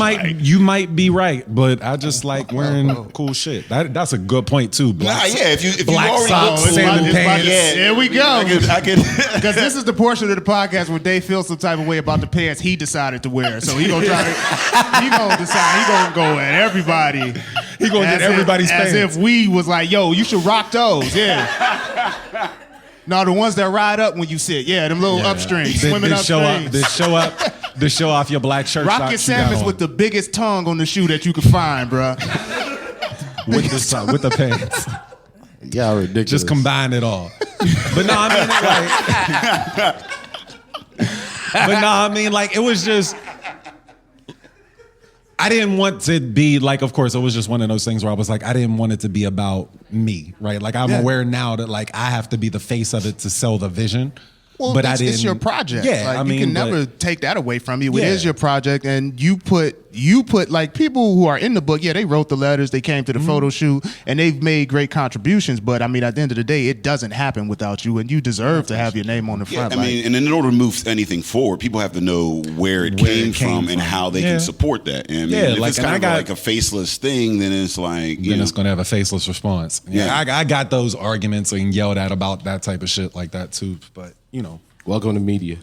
might be right, but I just like wearing cool shit. That's a good point too. If you black already socks, look salmon pants. Here we go. I could Because this is the portion of the podcast where Dave feels some type of way about the pants he decided to wear. So he gonna decide he gonna go at everybody. He gonna get everybody's pants. As if we was like, yo, you should rock those. Yeah. No, the ones that ride up when you sit. Yeah, them little upstream, swimming upstream. To show off your black shirt. Rocket salmons with the biggest tongue on the shoe that you can find, bruh. with the pants. Y'all ridiculous. Just combine it all. But no, I mean like it was just I didn't want to be like, of course, it was just one of those things where I was like, I didn't want it to be about me, right? Like I'm aware now that like I have to be the face of it to sell the vision. Well, but it's your project. Yeah, like, I mean, you can never take that away from you. It Yeah. is your project, and you put like people who are in the book. Yeah, they wrote the letters, they came to the photo shoot, and they've made great contributions. But I mean, at the end of the day, it doesn't happen without you, and you deserve to have your name on the front. I mean, and in order to move anything forward, people have to know where it came from and how they can support that. And I mean, if it's kind of like a faceless thing, then it's like it's going to have a faceless response. Yeah, I got those arguments and yelled at about that type of shit like that too. But welcome to media.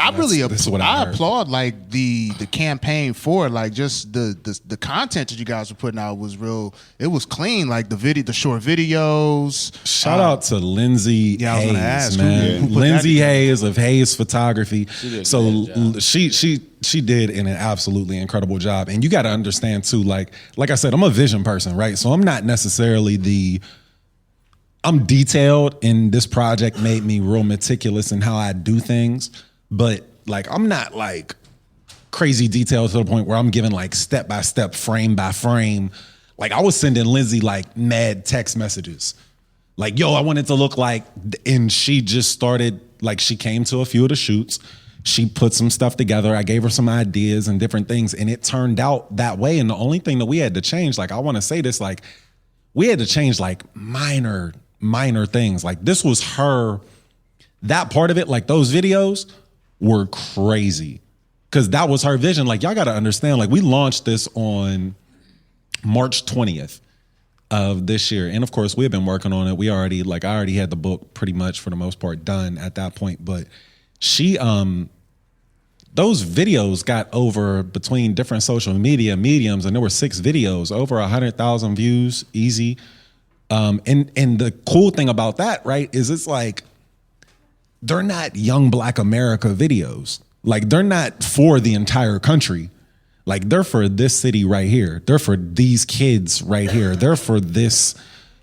I really I applaud like the campaign for it. Like just the content that you guys were putting out was real. It was clean. Like the short videos. Shout out to Lindsay I was gonna Hayes, ask, man. who put Lindsay that Hayes of Hayes Photography. She She did an absolutely incredible job. And you got to understand too, like I said, I'm a vision person, right? So I'm not necessarily I'm detailed, and this project made me real meticulous in how I do things. But like, I'm not like crazy detailed to the point where I'm giving like step by step, frame by frame. Like I was sending Lindsay like mad text messages. Like, yo, I want it to look like, and she just started, like she came to a few of the shoots. She put some stuff together. I gave her some ideas and different things, and it turned out that way. And the only thing that we had to change, like I want to say this, like we had to change like minor things. Like this was that part of it, like those videos were crazy because that was her vision. Like y'all got to understand, like we launched this on March 20th of this year. And of course we had been working on it. I already had the book pretty much for the most part done at that point, but she, those videos got over between different social media mediums, and there were 6 videos, over 100,000 views, easy. And the cool thing about that, right, is it's like, they're not young Black America videos. Like they're not for the entire country. Like they're for this city right here. They're for these kids right here. They're for this,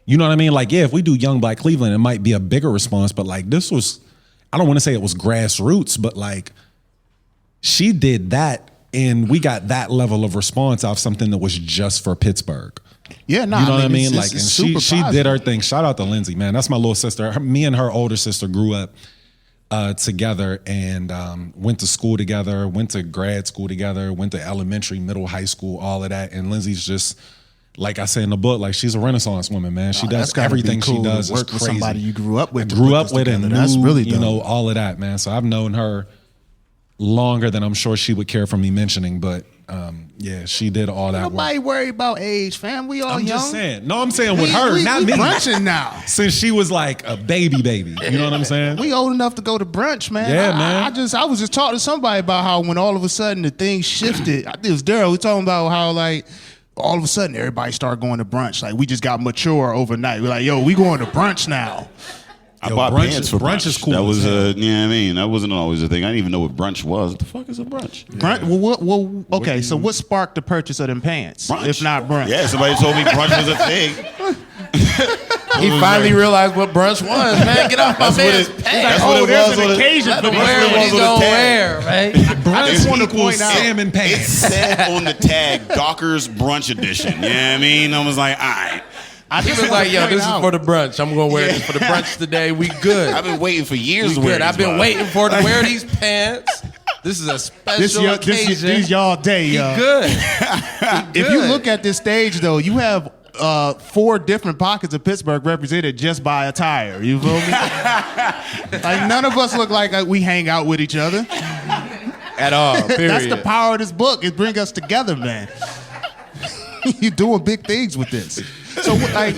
you know what I mean? Like, yeah, if we do Young Black Cleveland, it might be a bigger response, but like this was, I don't want to say it was grassroots, but like she did that and we got that level of response off something that was just for Pittsburgh. Yeah, no, you know what I mean? Like, and she did her thing. Shout out to Lindsay, man. That's my little sister. Me and her older sister grew up together and went to school together, went to grad school together, went to elementary, middle, high school, all of that. And Lindsay's just, like I say in the book, like she's a Renaissance woman, man. She does everything she does. Work with somebody you grew up with. Grew up with, and that's really dope. all of that, man. So I've known her longer than I'm sure she would care for me mentioning, but yeah, she did all that. Nobody worry about age, fam. We all young. Just saying. No, I'm saying with her, not we me. Brunching now. Since she was like a baby. You know what I'm saying? We old enough to go to brunch, man. Yeah, man. I was just talking to somebody about how when all of a sudden the thing shifted. I think it was Daryl. We talking about how like all of a sudden everybody started going to brunch. Like we just got mature overnight. We're like, yo, we going to brunch now. I bought pants for brunch is cool. That was I mean, that wasn't always a thing. I didn't even know what brunch was. What the fuck is a brunch? Brunch? Well, okay. So what sparked the purchase of them pants? Brunch. If not brunch? Yeah, somebody told me brunch was a thing. He finally realized what brunch was, man. Get off my man's pants. That's what it there's was an on the- occasion Let for him this. wear what he's on the gonna tag. wear, right? Brunch want to equals point out- salmon It pants. said on the tag, Dockers Brunch Edition. You know what I mean? I was like, all right. He was like, yo, this is for the brunch. I'm gonna wear this for the brunch today. We good. I've been waiting for years to We wear good. these, I've been bro. waiting for to wear these pants. This is a special occasion. These y'all day, He y'all. good. If you look at this stage, though, you have 4 different pockets of Pittsburgh represented just by attire. You feel me? Like none of us look like we hang out with each other. At all, period. That's the power of this book. It brings us together, man. You're doing big things with this. So, like,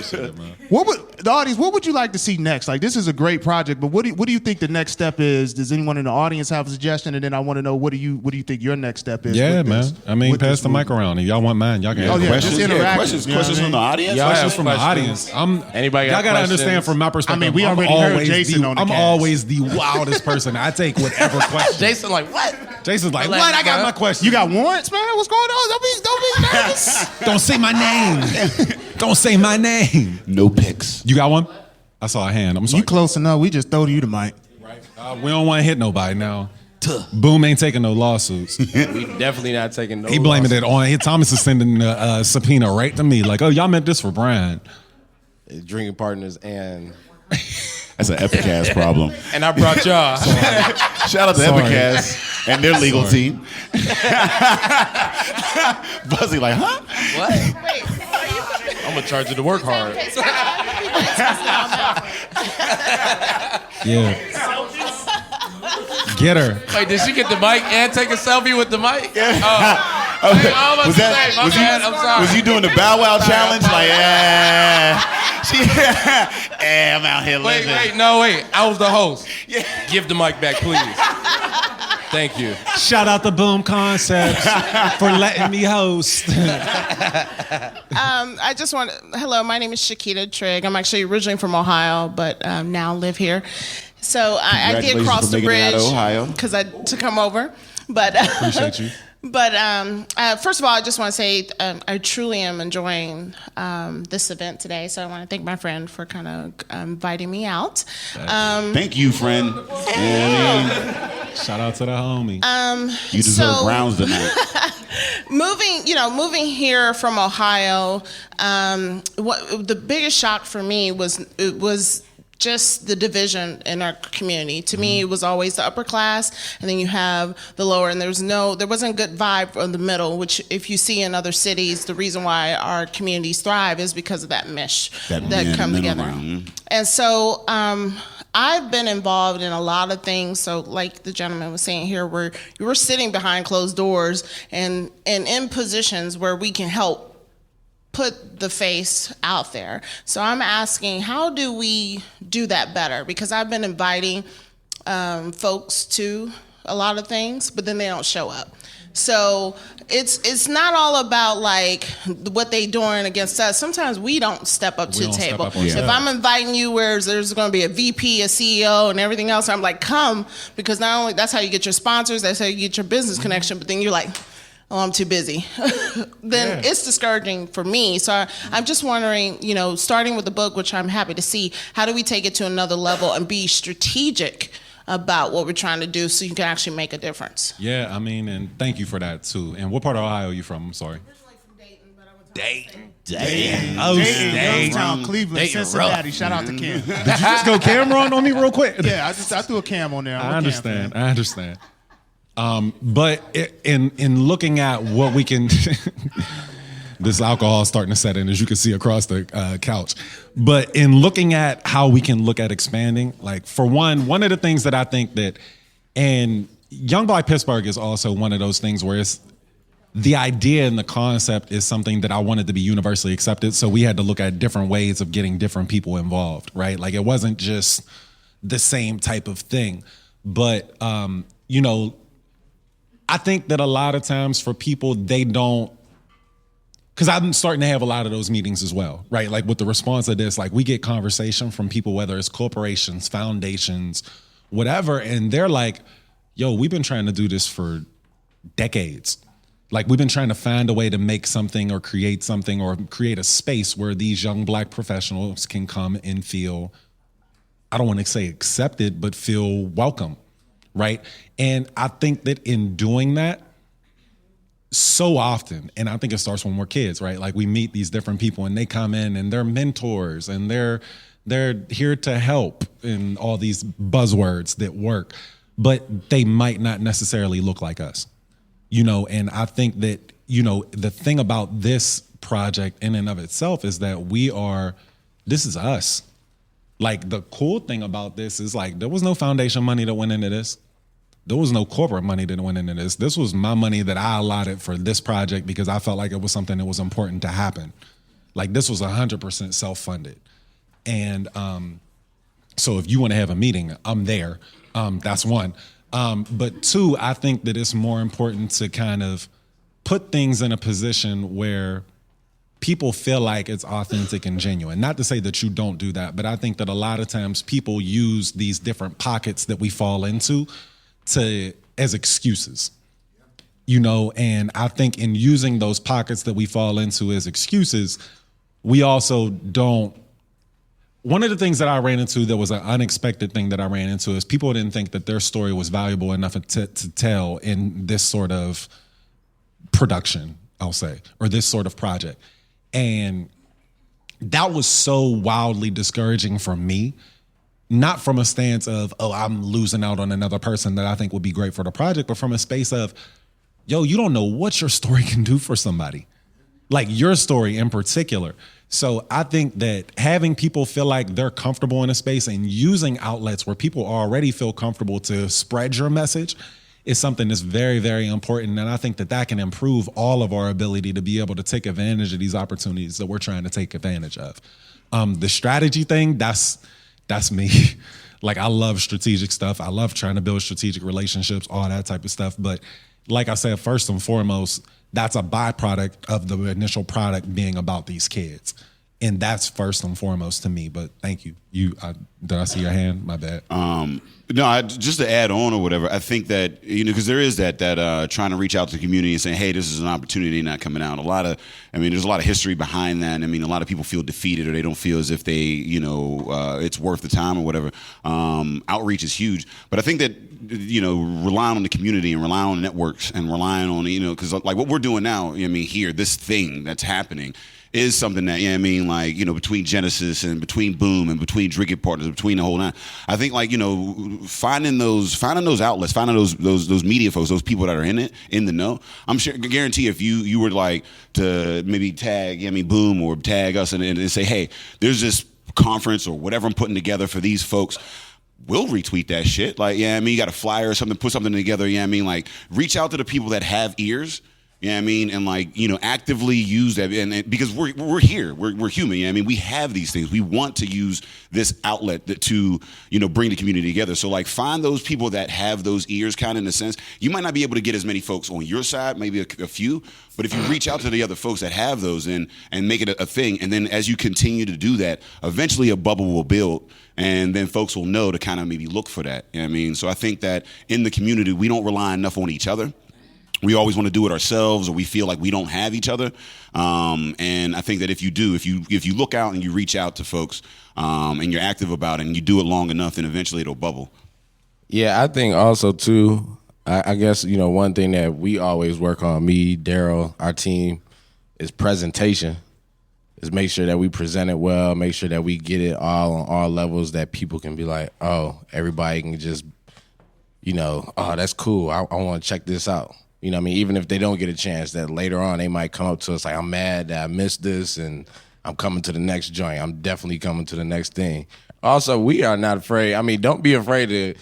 what would the audience? What would you like to see next? Like, this is a great project, but what do you think the next step is? Does anyone in the audience have a suggestion? And then I want to know what do you think your next step is? Yeah, with man. this- I mean, with pass this the mic movie? around. If y'all want mine, y'all can Oh, ask yeah, questions. just interact. questions You know what I from mean? the audience. Y'all Questions have from the questions? audience. Anybody got y'all gotta questions? understand from my perspective. I mean, we I'm already heard always Jason on the I'm cast. always the wildest person. I take whatever question. Jason, like what? Jason's like, Relax, what? I got bro. my question. You got warrants, man? What's going on? Don't be nervous. Don't say my name. Don't say my name. No picks. You got one? I saw a hand. I'm sorry. You close enough. We just throw to you the mic. We don't want to hit nobody now. Boom ain't taking no lawsuits. We definitely not taking no. He blaming it on. Thomas is sending a subpoena right to me. Like, oh, y'all meant this for Brian. Drinking partners and That's an Epicast problem. I brought y'all. Shout out to Sorry. Epicast and their legal team. Buzzy like, huh? I'm gonna charge you to work hard. Yeah. Get her. Wait, did she get the mic and take a selfie with the mic? Was that? My bad. I'm sorry. Was you doing the Bow Wow challenge? Like, I'm out here living. Wait. I was the host. Give the mic back, please. Thank you. Shout out to Boom Concepts for letting me host. I just want to, hello, my name is Shakita Trigg. I'm actually originally from Ohio, but now live here. So I did Congratulations cross for the making it out bridge of Ohio. because to come over. But Appreciate you. But first of all, I just want to say I truly am enjoying this event today. So I want to thank my friend for kind of inviting me out. Thank you, friend. Shout out to the homie. You deserve so- rounds tonight. Moving here from Ohio, what the biggest shock for me was just the division in our community. To me, it was always the upper class, and then you have the lower, and there wasn't a good vibe in the middle, which if you see in other cities, the reason why our communities thrive is because of that mesh that come together. And so I've been involved in a lot of things. So like the gentleman was saying here, where you were sitting behind closed doors and in positions where we can help put the face out there. So I'm asking, how do we do that better? Because I've been inviting folks to a lot of things, but then they don't show up. So it's not all about like what they doing against us. Sometimes we don't step up to the table. If I'm inviting you where there's going to be a VP, a CEO, and everything else, I'm like, come, because not only that's how you get your sponsors, that's how you get your business connection, but then you're like, oh, I'm too busy. Then it's discouraging for me. So I'm just wondering, starting with the book, which I'm happy to see, how do we take it to another level and be strategic about what we're trying to do so you can actually make a difference? Yeah, I mean, and thank you for that too. And what part of Ohio are you from? I'm sorry. Dayton, Dayton. Youngstown, Cleveland, Cincinnati. Shout out to Cam. Did you just go Cameron on me real quick? Yeah, I threw a Cam on there. I understand. But in looking at what we can, this alcohol is starting to set in, as you can see across the couch. But in looking at how we can look at expanding, like for one of the things that I think that, and Young Black Pittsburgh is also one of those things where it's the idea and the concept is something that I wanted to be universally accepted. So we had to look at different ways of getting different people involved, right? Like it wasn't just the same type of thing, but I think that a lot of times for people, they don't, because I'm starting to have a lot of those meetings as well, right? Like with the response of this, like we get conversation from people, whether it's corporations, foundations, whatever, and they're like, yo, we've been trying to do this for decades. Like, we've been trying to find a way to make something or create a space where these young Black professionals can come and feel, I don't want to say accepted, but feel welcome, right? And I think that in doing that, so often, and I think it starts when we're kids, right? Like, we meet these different people and they come in and they're mentors and they're here to help and all these buzzwords that work, but they might not necessarily look like us, and I think that, the thing about this project in and of itself is that this is us. Like, the cool thing about this is, like, there was no foundation money that went into this. There was no corporate money that went into this. This was my money that I allotted for this project because I felt like it was something that was important to happen. Like, this was 100% self-funded. And so if you want to have a meeting, I'm there. That's one. But two, I think that it's more important to kind of put things in a position where people feel like it's authentic and genuine. Not to say that you don't do that, but I think that a lot of times people use these different pockets that we fall into as excuses, and I think in using those pockets that we fall into as excuses, we also don't. One of the things that I ran into that was an unexpected thing that I ran into is people didn't think that their story was valuable enough to tell in this sort of production, I'll say, or this sort of project. And that was so wildly discouraging for me. Not from a stance of, I'm losing out on another person that I think would be great for the project, but from a space of, you don't know what your story can do for somebody. Like, your story in particular. So I think that having people feel like they're comfortable in a space and using outlets where people already feel comfortable to spread your message is something that's very, very important. And I think that can improve all of our ability to be able to take advantage of these opportunities that we're trying to take advantage of. The strategy thing, that's me. Like, I love strategic stuff. I love trying to build strategic relationships, all that type of stuff. But like I said, first and foremost, that's a byproduct of the initial product being about these kids. And that's first and foremost to me. But thank you. Did I see your hand? My bad. No, just to add on or whatever, I think that, because there is that trying to reach out to the community and saying, hey, this is an opportunity not coming out. There's a lot of history behind that. A lot of people feel defeated or they don't feel as if they, it's worth the time or whatever. Outreach is huge. But I think that, relying on the community and relying on networks and relying on, because like what we're doing now, here, this thing that's happening is something that, between Genesis and between Boom and between Drinking Partners, between the whole nine, I think finding those outlets, finding those media folks, those people that are in the know. I'm sure, guarantee if you were like to maybe tag, Boom or tag us and say, hey, there's this conference or whatever I'm putting together for these folks. We'll retweet that shit. You got a flyer or something, put something together. Reach out to the people that have ears. And actively use that, and because we're here, we're human. We have these things. We want to use this outlet to bring the community together. So find those people that have those ears, kind of in a sense. You might not be able to get as many folks on your side, maybe a few, but if you reach out to the other folks that have those and make it a thing, and then as you continue to do that, eventually a bubble will build. And then folks will know to kind of maybe look for that. So I think that in the community, we don't rely enough on each other. We always want to do it ourselves, or we feel like we don't have each other. And I think that if you look out and you reach out to folks, and you're active about it and you do it long enough, then eventually it'll bubble. Yeah, I think also too, I guess, one thing that we always work on, me, Daryl, our team, is presentation. Is make sure that we present it well, make sure that we get it all on all levels, that people can be like, oh, everybody can just, oh, that's cool. I want to check this out. Even if they don't get a chance, that later on they might come up to us like, I'm mad that I missed this and I'm coming to the next joint. I'm definitely coming to the next thing. Also, we are not afraid. Don't be afraid to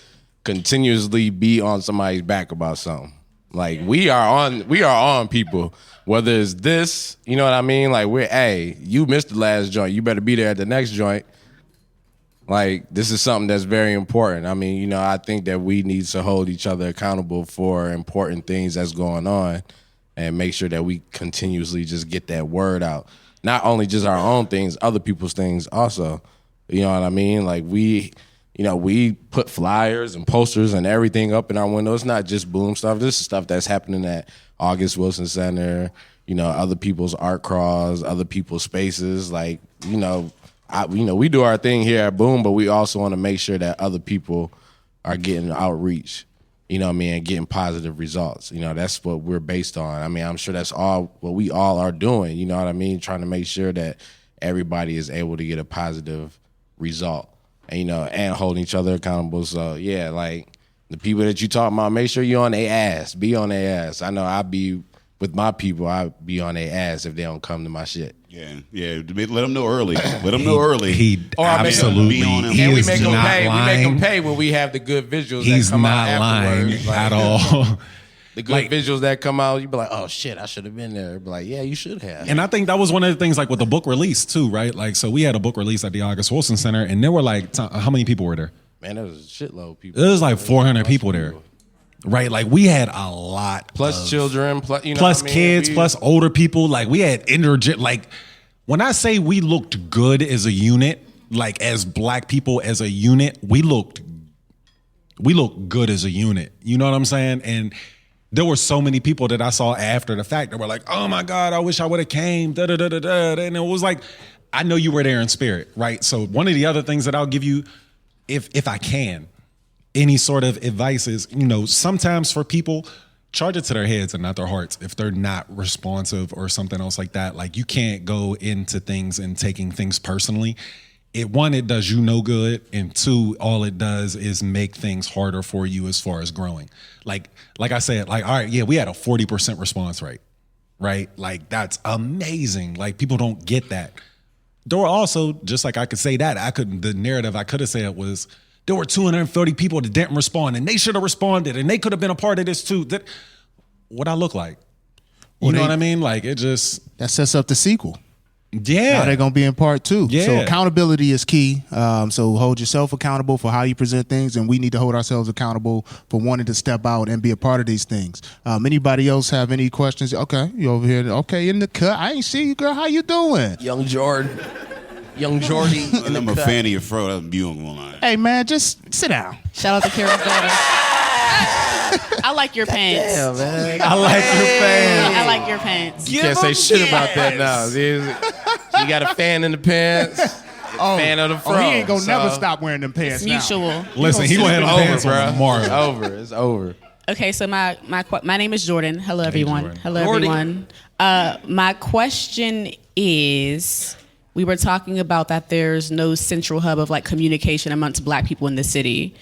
continuously be on somebody's back about something. Like, we are on people, whether it's this, you know what I mean? Like, you missed the last joint. You better be there at the next joint. Like, this is something that's very important. I think that we need to hold each other accountable for important things that's going on and make sure that we continuously just get that word out. Not only just our own things, other people's things also. You know what I mean? Like, we, you know, we put flyers and posters and everything up in our window. It's not just Boom stuff. This is stuff that's happening at August Wilson Center, you know, other people's art crawls, other people's spaces. Like, you know, we do our thing here at Boom, but we also want to make sure that other people are getting outreach, you know what I mean, and getting positive results. You know, that's what we're based on. I mean, I'm sure that's all what we all are doing, you know what I mean, trying to make sure that everybody is able to get a positive result, and, you know, and holding each other accountable. So, yeah, like, the people that you talk about, make sure you're on their ass. Be on their ass. I know I be, with my people, I be on their ass if they don't come to my shit. Yeah. Let them know early. Let them know early. He absolutely. He And we is make them not pay. lying. We make them pay when we have the good visuals. He's that come not out lying afterwards. at all. The good visuals that come out, you be like, oh shit, I should have been there. Be like, yeah, you should have. And I think that was one of the things, like with the book release too, right? Like, so we had a book release at the August Wilson Center, and there were like, how many people were there? Man, there was a shitload of people. There was like 400 people there, right? Like, we had a lot, Plus children, plus, you know, plus what I mean? kids, plus older people. Like, we had like, when I say we looked good as a unit, like as black people as a unit, we looked good as a unit. You know what I'm saying? And there were so many people that I saw after the fact that were like, oh my God, I wish I would have came. Da, da, da, da, da. And it was like, I know you were there in spirit, right? So one of the other things that I'll give you, if I can, any sort of advice is, you know, sometimes for people, charge it to their heads and not their hearts if they're not responsive or something else like that. Like, you can't go into things and taking things personally. It does you no good, and two, all it does is make things harder for you as far as growing. Like I said, like, all right, yeah, we had a 40% response rate, right? Like, that's amazing. Like, people don't get that. There were also, just like I could say that, the narrative I could have said was, there were 230 people that didn't respond, and they should have responded, and they could have been a part of this too. What I look like. You know what I mean? Like, it just... That sets up the sequel. Yeah. Now they're going to be in part 2. Yeah. So accountability is key. So hold yourself accountable for how you present things, and we need to hold ourselves accountable for wanting to step out and be a part of these things. Anybody else have any questions? Okay, you over here. Okay, in the cut. I ain't see you, girl. How you doing? Young Jordy. I'm a fan of your fro. That's beautiful. Hey, man, just sit down. Shout out to Kara's daughter. I like your pants. Damn, man. I like your fans. I like your pants. You can't say shit about that now. You got a fan in the pants. Fan of the fro. He ain't going to never stop wearing them pants Mutual. now. Listen, he gonna have them pants bro. on tomorrow. It's over. Okay, so my name is Jordan. Hello, everyone. Jordan. Hello, Jordy. everyone. My question is, we were talking about that there's no central hub of like communication amongst black people in the city.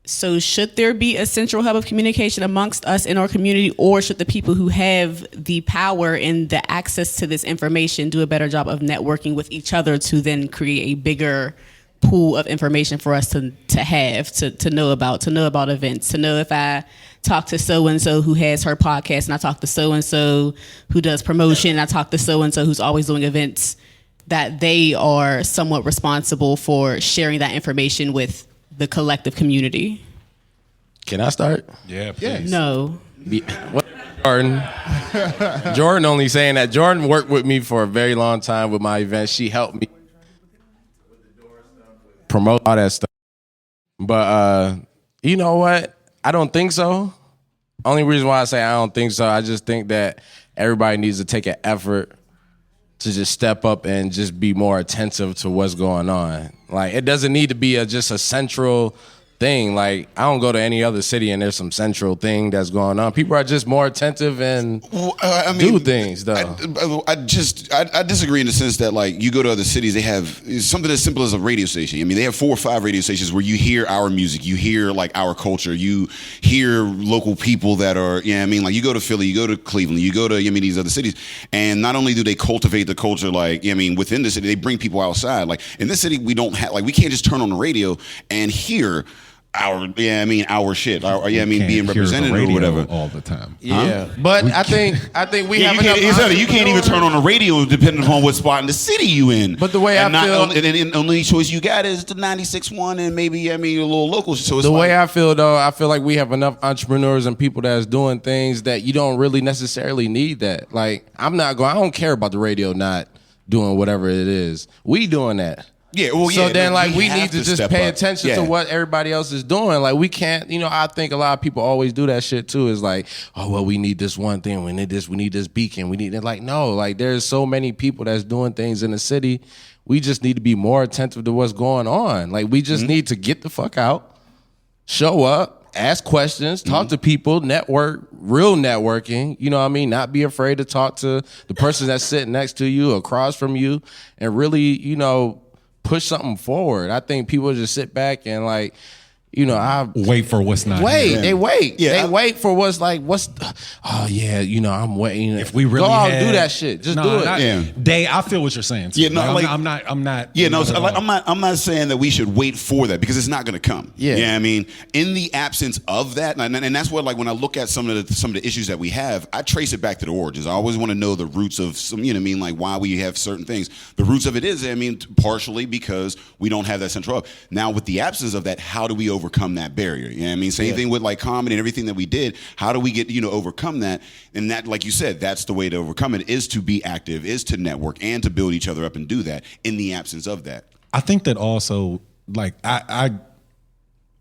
So should there be a central hub of communication amongst us in our community, or should the people who have the power and the access to this information do a better job of networking with each other to then create a bigger pool of information for us to know about events, to know if I talk to so-and-so who has her podcast and I talk to so-and-so who does promotion and I talk to so-and-so who's always doing events, that they are somewhat responsible for sharing that information with the collective community. Can I start? Yeah, please. No. Jordan only saying that. Jordan worked with me for a very long time with my events. She helped me promote all that stuff. But you know what? I don't think so. Only reason why I say I don't think so, I just think that everybody needs to take an effort to just step up and just be more attentive to what's going on. Like, it doesn't need to be just a central thing. Like, I don't go to any other city and there's some central thing that's going on. People are just more attentive and do things, though. I disagree in the sense that, like, you go to other cities, they have something as simple as a radio station. I mean, they have 4 or 5 radio stations where you hear our music, you hear, like, our culture, you hear local people that are, like, you go to Philly, you go to Cleveland, you go to, these other cities, and not only do they cultivate the culture, like, within the city, they bring people outside. Like, in this city, we don't have, like, we can't just turn on the radio and hear our shit, being represented or whatever all the time. Yeah, but I think we have enough. You can't even turn on the radio depending upon what spot in the city you in. But the way I feel, and only choice you got is the 96.1 and maybe a little local. So it's way I feel though, I feel like we have enough entrepreneurs and people that's doing things that you don't really necessarily need that. Like, I don't care about the radio not doing whatever it is. We doing that. Yeah, well, So yeah, then, no, like, we have need to just step pay up. attention Yeah. to what everybody else is doing. Like, we can't, I think a lot of people always do that shit too. Is like, oh, well, we need this one thing. We need this beacon. We need it. Like, no, like, there's so many people that's doing things in the city. We just need to be more attentive to what's going on. Like, we just need to get the fuck out, show up, ask questions, talk to people, network, real networking, you know what I mean? Not be afraid to talk to the person that's sitting next to you, across from you, and really, push something forward. I think people just sit back and like, I Wait for what's not wait. here. They wait. Yeah, they wait for what's. Oh yeah, I'm waiting. If we really go out had, and do that shit, just do it. I feel what you're saying. Too. Yeah, no, like- I'm not. Yeah, no, so, like, I'm not saying that we should wait for that because it's not going to come. Yeah. I mean, in the absence of that, and that's what, like, when I look at some of the issues that we have, I trace it back to the origins. I always want to know the roots of some, like, why we have certain things. The roots of it is, partially because we don't have that central hub. Now, with the absence of that, how do we overcome that barrier? You know what I mean? Same thing with, like, comedy and everything that we did. How do we get, overcome that? And that, like you said, that's the way to overcome it, is to be active, is to network, and to build each other up and do that in the absence of that. I think that also, like, I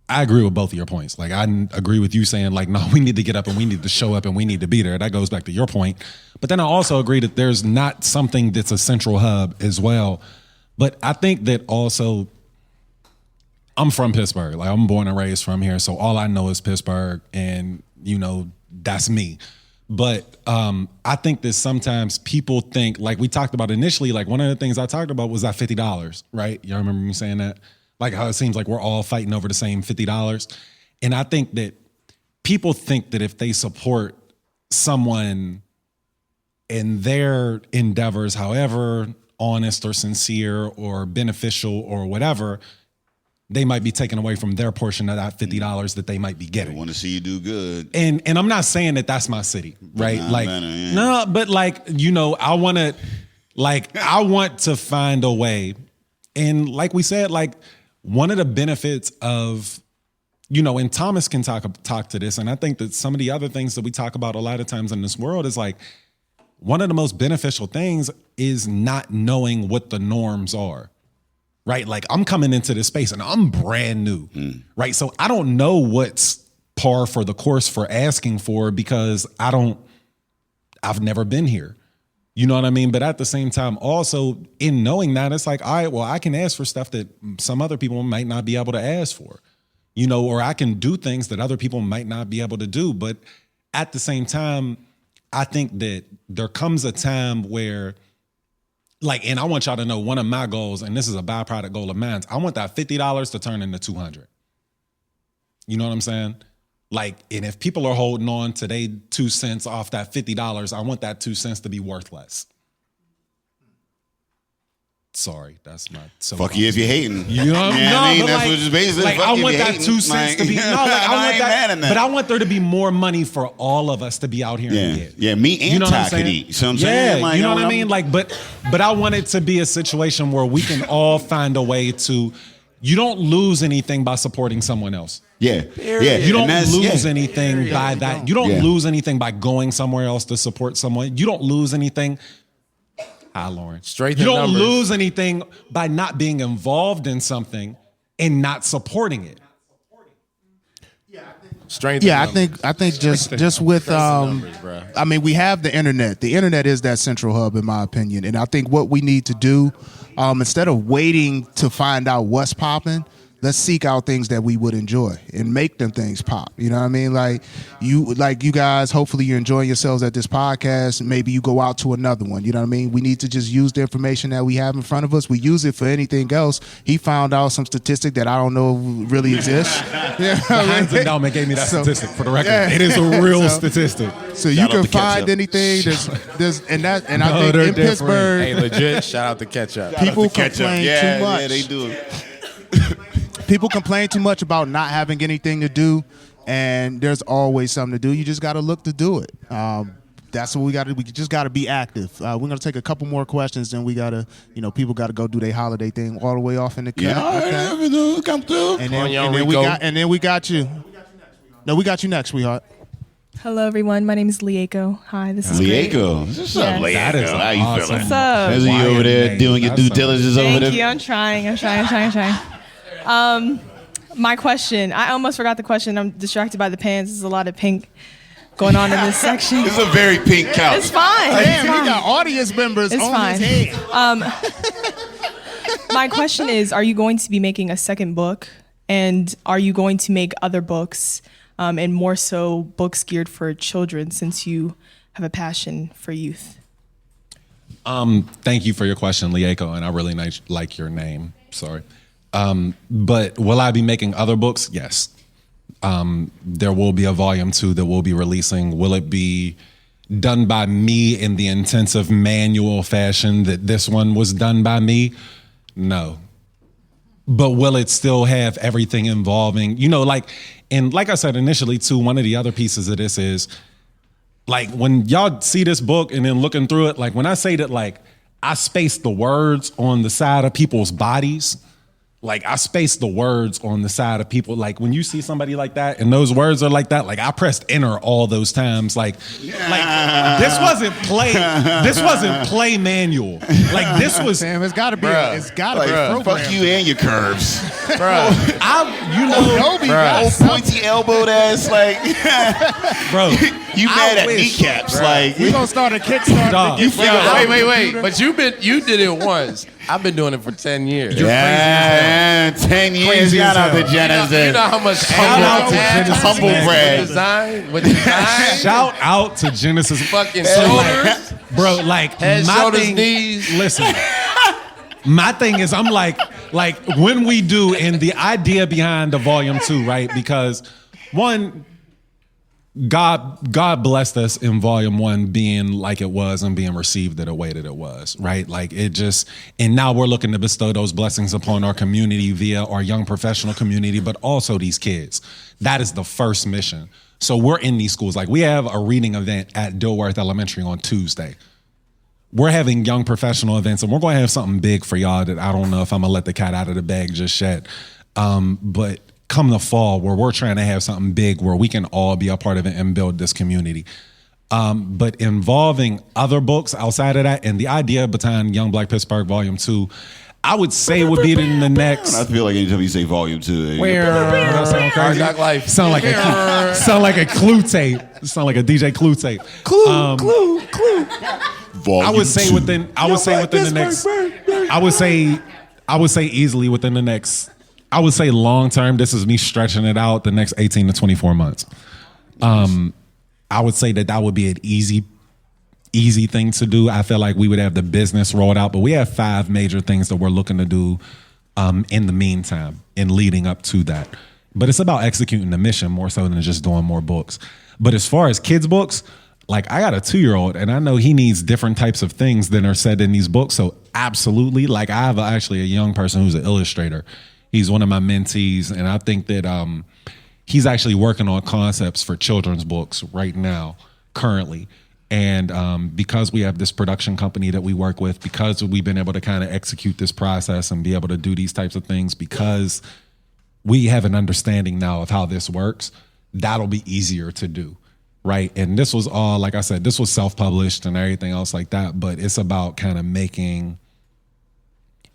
agree with both of your points. Like, I agree with you saying, like, no, we need to get up and we need to show up and we need to be there. That goes back to your point. But then I also agree that there's not something that's a central hub as well. But I think that also, I'm from Pittsburgh. Like, I'm born and raised from here. So all I know is Pittsburgh, and, that's me. But I think that sometimes people think, like we talked about initially, like one of the things I talked about was that $50, right? Y'all remember me saying that? Like how it seems like we're all fighting over the same $50. And I think that people think that if they support someone in their endeavors, however honest or sincere or beneficial or whatever, they might be taking away from their portion of that $50 that they might be getting. I want to see you do good. And I'm not saying that that's my city, right? Nah, no, but like, I want to find a way. And like we said, like one of the benefits of, and Thomas can talk to this. And I think that some of the other things that we talk about a lot of times in this world is like, one of the most beneficial things is not knowing what the norms are. Right? Like I'm coming into this space and I'm brand new, right? So I don't know what's par for the course for asking for because I've never been here. You know what I mean? But at the same time, also in knowing that, it's like, all right, well, I can ask for stuff that some other people might not be able to ask for, or I can do things that other people might not be able to do. But at the same time, I think that there comes a time where, like, and I want y'all to know one of my goals, and this is a byproduct goal of mine, I want that $50 to turn into $200. You know what I'm saying? Like, and if people are holding on to they 2 cents off that $50, I want that 2 cents to be worth less. Sorry, that's my Fuck you if you're hating. You know what I mean? That's what it's basically. Like, I want that 2 cents to be. No, like, I want that. But I want there to be more money for all of us to be out here and get. Yeah, me and Ty could eat. You know what I'm saying? Yeah, you know what I mean? Like, but I want it to be a situation where we can all find a way to. You don't lose anything by supporting someone else. Yeah. You don't lose anything by that. You don't lose anything by going somewhere else to support someone. You don't lose anything. Hi, Lauren. You don't lose anything by not being involved in something and not supporting it. I think just with I mean, we have the internet. The internet is that central hub, in my opinion. And I think what we need to do, instead of waiting to find out what's popping, let's seek out things that we would enjoy and make them things pop. You know what I mean? Like you guys, hopefully you're enjoying yourselves at this podcast. Maybe you go out to another one. You know what I mean? We need to just use the information that we have in front of us. We use it for anything else. He found out some statistic that I don't know really exists. The Heinz Endowment gave me that statistic for the record. Yeah. It is a real statistic. So you can find anything. There's I think in Pittsburgh, hey, legit, shout out to Ketchup. People complain too much. Yeah, they do. People complain too much about not having anything to do, and there's always something to do. You just got to look to do it. That's what we got to do. We just got to be active. We're going to take a couple more questions, and we got to, people got to go do their holiday thing all the way off in the cut. Come through. And then we got you. No, we got you next, sweetheart. Hello, everyone. My name is Lieko. Hi, this is great. Lieko. What's up, Yes. Lieko? That is How you awesome. feeling? What's up? As you over there doing your due diligence over Thank there. you. I'm trying. My question. I almost forgot the question. I'm distracted by the pants. There's a lot of pink going on in this section. This is a very pink couch. It's fine. Damn, It's he fine. got audience members It's on fine. his head. My question is, are you going to be making a second book? And are you going to make other books, and more so books geared for children, since you have a passion for youth? Thank you for your question, Lieko, and I really like your name. Sorry. But will I be making other books? Yes. There will be a volume 2 that we'll be releasing. Will it be done by me in the intensive manual fashion that this one was done by me? No. But will it still have everything involving, like I said initially too, one of the other pieces of this is, like, when y'all see this book and then looking through it, like when I say that, like, I space the words on the side of people's bodies, like I space the words on the side of people. Like when you see somebody like that and those words are like that, like I pressed enter all those times. Like this wasn't play manual. Like this was. Damn, it's got to be. Bruh. It's got to Like, be a program. fuck you and your curves. Bro, Old pointy elbowed ass, like, bro. you mad at wish, kneecaps, bruh. like. We're gonna start a Kickstarter. Dog. To get Yo, wait. But you did it once. I've been doing it for 10 years. Yeah, 10 years. Crazy Shout as out to hell. Genesis. You know how much Shout out to Genesis, Humble man. brag. with design, Shout out to Genesis. fucking shoulders, Bro, like head, my shoulders, thing, knees. Listen, my thing is, I'm like when we do, and the idea behind the volume 2, right? Because one, God blessed us in volume 1 being like it was and being received in the way that it was, right? Like it just, and now we're looking to bestow those blessings upon our community via our young professional community, but also these kids. That is the first mission. So we're in these schools. Like we have a reading event at Dilworth Elementary on Tuesday. We're having young professional events, and we're going to have something big for y'all that I don't know if I'm going to let the cat out of the bag just yet. But come the fall, where we're trying to have something big where we can all be a part of it and build this community. But involving other books outside of that, and the idea behind Young Black Pittsburgh Volume 2, I would say would be in the next. I feel like anytime you say volume 2, Hard Knock Life. Sound like a clue tape. Sound like a DJ clue tape. Clue. volume I would say 2. within the next. I would say easily within the next. I would say long term. This is me stretching it out. The next 18 to 24 months. I would say that would be an easy thing to do. I feel like we would have the business rolled out, but we have 5 major things that we're looking to do in the meantime and leading up to that. But it's about executing the mission more so than just doing more books. But as far as kids' books, like I got a 2-year-old and I know he needs different types of things than are said in these books. So absolutely, like I have actually a young person who's an illustrator. He's one of my mentees, and I think that he's actually working on concepts for children's books right now, currently. And because we have this production company that we work with, because we've been able to kind of execute this process and be able to do these types of things, because we have an understanding now of how this works, that'll be easier to do, right? And this was all, like I said, this was self-published and everything else like that, but it's about kind of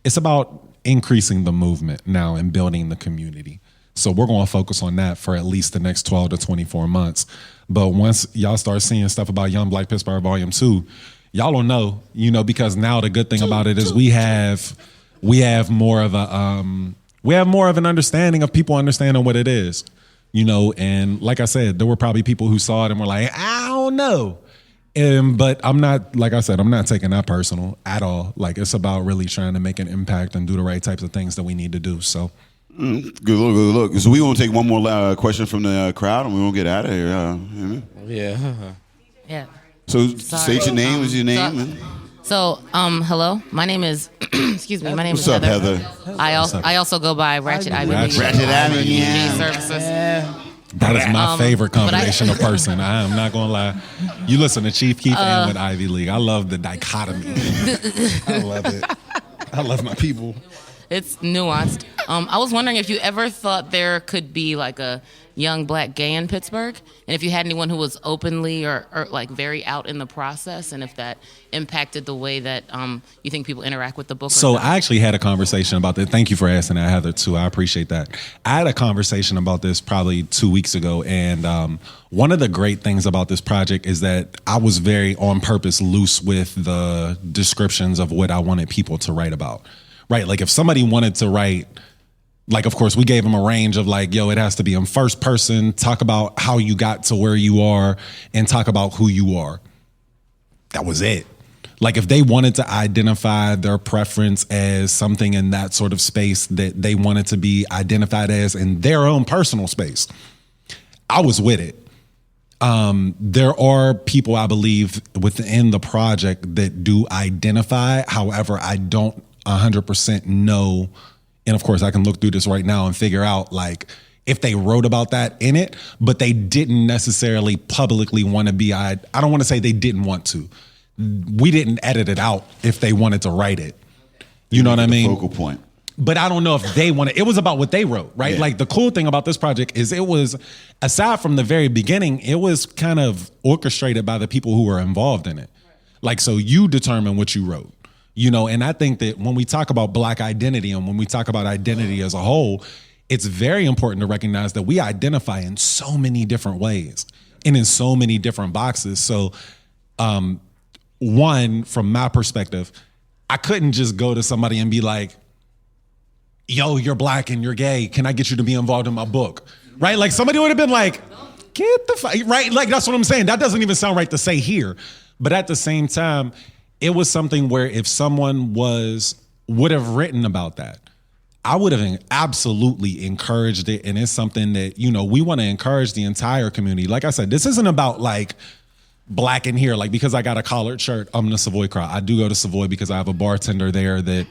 it's about increasing the movement now and building the community. So we're going to focus on that for at least the next 12 to 24 months. But once y'all start seeing stuff about Young Black Pittsburgh Volume 2, y'all will know, because now the good thing about it is we have more of an understanding of people understanding what it is, and like I said, there were probably people who saw it and were like, I don't know. But I'm not, like I said, I'm not taking that personal at all. Like it's about really trying to make an impact and do the right types of things that we need to do. So. Good look. So we want to take one more question from the crowd, and we won't get out of here. Yeah. So Sorry. state your name. What's your name? So, hello. My name is. Excuse me. My name What's is up, Heather? I also go by Ratchet Ivy League. Ratchet Ivy, yeah. Services. That is my favorite combination of person. I am not gonna lie. You listen to Chief Keef and with Ivy League. I love the dichotomy. I love it. I love my people. It's nuanced. I was wondering if you ever thought there could be like a young black gay in Pittsburgh, and if you had anyone who was openly or like very out in the process, and if that impacted the way that you think people interact with the book. So not. I actually had a conversation about that. Thank you for asking that, Heather, too. I appreciate that. I had a conversation about this probably 2 weeks ago, and one of the great things about this project is that I was very on purpose loose with the descriptions of what I wanted people to write about. Right? Like if somebody wanted to write, like, of course, we gave them a range of like, yo, it has to be in first person, talk about how you got to where you are, and talk about who you are. That was it. Like if they wanted to identify their preference as something in that sort of space that they wanted to be identified as in their own personal space, I was with it. There are people, I believe, within the project that do identify. However, I don't 100% know. And of course, I can look through this right now and figure out like if they wrote about that in it, but they didn't necessarily publicly want to be. I don't want to say they didn't want to. We didn't edit it out if they wanted to write it. You know what I mean? Focal point. But I don't know if they wanted. It was about what they wrote, right? Yeah. Like the cool thing about this project is it was, aside from the very beginning, it was kind of orchestrated by the people who were involved in it. Like, so you determine what you wrote. You know, and I think that when we talk about Black identity and when we talk about identity as a whole, it's very important to recognize that we identify in so many different ways and in so many different boxes. So, one, from my perspective, I couldn't just go to somebody and be like, yo, you're Black and you're gay. Can I get you to be involved in my book? Right? Like somebody would have been like, get the fuck, right? Like that's what I'm saying. That doesn't even sound right to say here. But at the same time, it was something where if someone would have written about that, I would have absolutely encouraged it. And it's something that, you know, we want to encourage the entire community. Like I said, this isn't about like Black in here. Like because I got a collared shirt, I'm in the Savoy crowd. I do go to Savoy because I have a bartender there that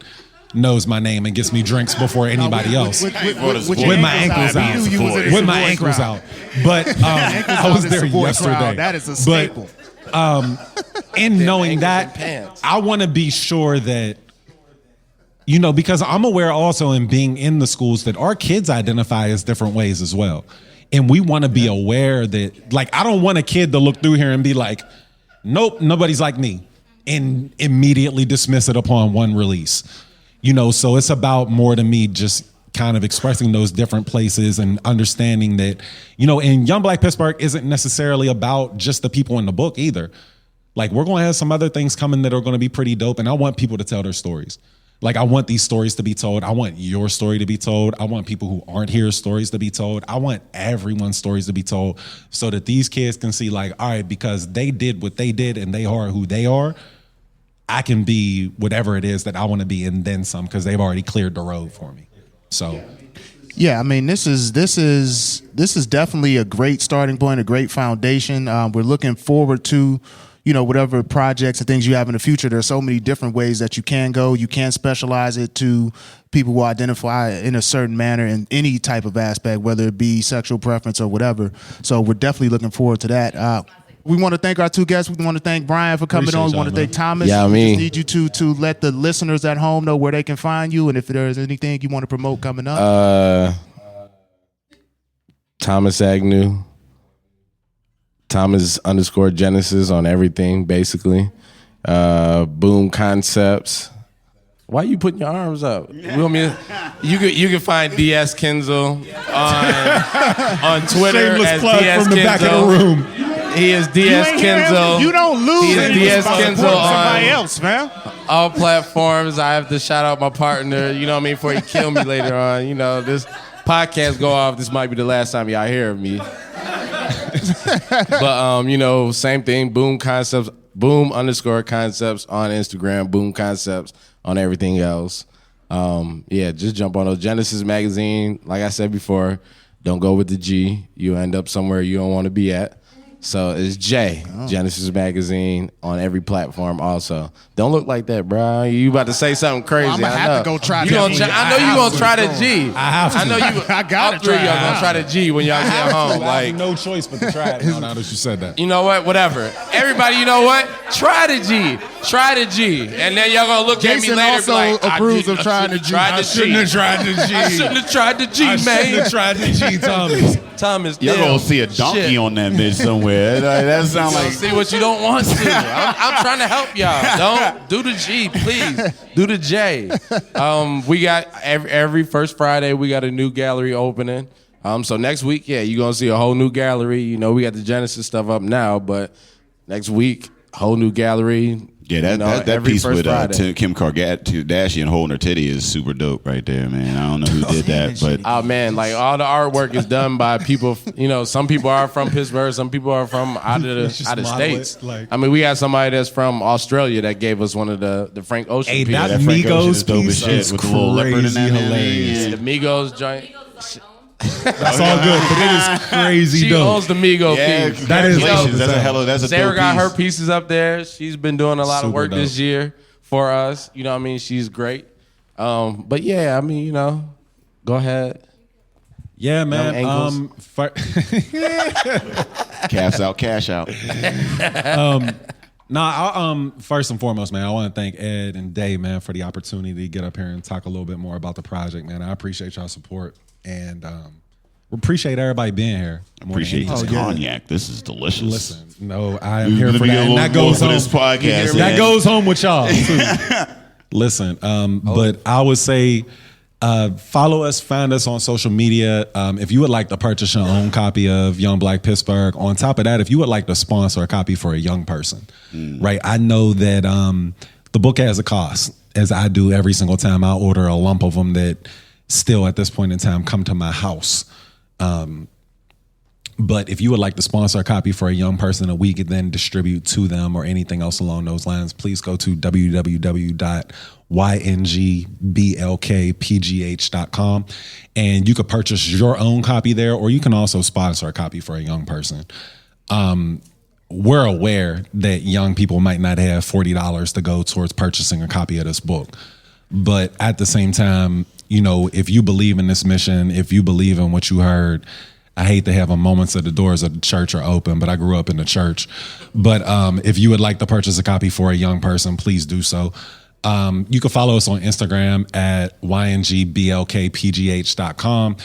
knows my name and gets me drinks before anybody else. With my ankles out. With my ankles out. But I was there yesterday. That is a staple. In knowing that, I want to be sure that, you know, because I'm aware also in being in the schools that our kids identify as different ways as well. And we want to be aware that, like, I don't want a kid to look through here and be like, nope, nobody's like me, and immediately dismiss it upon one release. You know, so it's about more to me just kind of expressing those different places and understanding that, you know, and Young Black Pittsburgh isn't necessarily about just the people in the book either. Like we're going to have some other things coming that are going to be pretty dope. And I want people to tell their stories. Like I want these stories to be told. I want your story to be told. I want people who aren't here stories to be told. I want everyone's stories to be told so that these kids can see like, all right, because they did what they did and they are who they are, I can be whatever it is that I want to be and then some because they've already cleared the road for me. So, yeah, I mean, this is definitely a great starting point, a great foundation. We're looking forward to, you know, whatever projects and things you have in the future. There are so many different ways that you can go. You can specialize it to people who identify in a certain manner in any type of aspect, whether it be sexual preference or whatever. So we're definitely looking forward to that. We want to thank our two guests. We want to thank Brian for coming on. We want to thank Thomas. Yeah, we just need you to let the listeners at home know where they can find you and if there's anything you want to promote coming up. Thomas Agnew. Thomas_Genesis on everything, basically. Boom Concepts. Why are you putting your arms up? You can find DS Kinzel on Twitter. Shameless as plug DS from the Kinzel. back of the room. He is DS Kinzel. You don't lose. He is DS Kinzel somebody on else, man. all platforms. I have to shout out my partner, you know what I mean, before he kill me later on. You know, this podcast go off, this might be the last time y'all hear of me. But, you know, same thing, Boom Concepts, Boom_Concepts on Instagram, Boom Concepts on everything else. Yeah, just jump on those. Genesis Magazine, like I said before, don't go with the G. You end up somewhere you don't want to be at. So it's J, Genesis Magazine on every platform also. Don't look like that, bro. You about to say something crazy. I'm going to have to go try that. I know you're going to try the G. I have to. I know you. I got to try. All three of y'all going to try the G when y'all get home. I Like, have no choice but to try it now that you said that. you know what? Whatever. Everybody, you know what? Try the G. Try the G, and then y'all gonna look at me Jason later. also and be like, approves of trying the G. I shouldn't have tried the G. I shouldn't have tried the G, I man. shouldn't have tried the G, Thomas. Thomas, Y'all damn, gonna see a donkey shit. on that bitch somewhere. That sounds Don't like see what you don't want to. I'm trying to help y'all. Don't do the G, please. Do the J. We got every first Friday we got a new gallery opening. So next week, yeah, you're gonna see a whole new gallery. You know, we got the Genesis stuff up now, but next week, whole new gallery. yeah, that every piece first with Friday. Kim Kardashian holding her titty is super dope right there, man. I don't know who did that, but Oh man, like all the artwork is done by people. You know, some people are from Pittsburgh, some people are from out of states. Like, I mean, we got somebody that's from Australia that gave us one of the Frank Ocean hey, pieces. that Frank Ocean is Migos dope as piece shit is with the little leopard in crazy that, hilarious. man. The Migos joint. That's all good, but it is crazy She dope. owns the Migo Yeah, piece. That is congratulations. dope. That's a Sarah dope got her piece. pieces up there. She's been doing a lot of Super work dope. this year for us. You know what I mean? She's great. But yeah, I mean, you know, go ahead. Yeah, man. ankles. Calves out, cash out. First and foremost, man, I want to thank Ed and Day, man, for the opportunity to get up here and talk a little bit more about the project, man. I appreciate y'all support and we appreciate everybody being here. Appreciate this cognac. This is delicious. Listen, no, I am here for that. And that goes home. This podcast. That goes home with y'all too. Listen, but I would say follow us, find us on social media. If you would like to purchase your own copy of Young Black Pittsburgh, on top of that, if you would like to sponsor a copy for a young person, right? I know that the book has a cost, as I do every single time I order a lump of them that still at this point in time come to my house. But if you would like to sponsor a copy for a young person that we could then distribute to them or anything else along those lines, please go to www.YNGBLKPGH.com and you could purchase your own copy there, or you can also sponsor a copy for a young person. We're aware that young people might not have $40 to go towards purchasing a copy of this book. But at the same time, you know, if you believe in this mission, if you believe in what you heard, I hate to have a moments that the doors of the church are open, but I grew up in the church. But if you would like to purchase a copy for a young person, please do so. You can follow us on Instagram at YNGBLKPGH.com.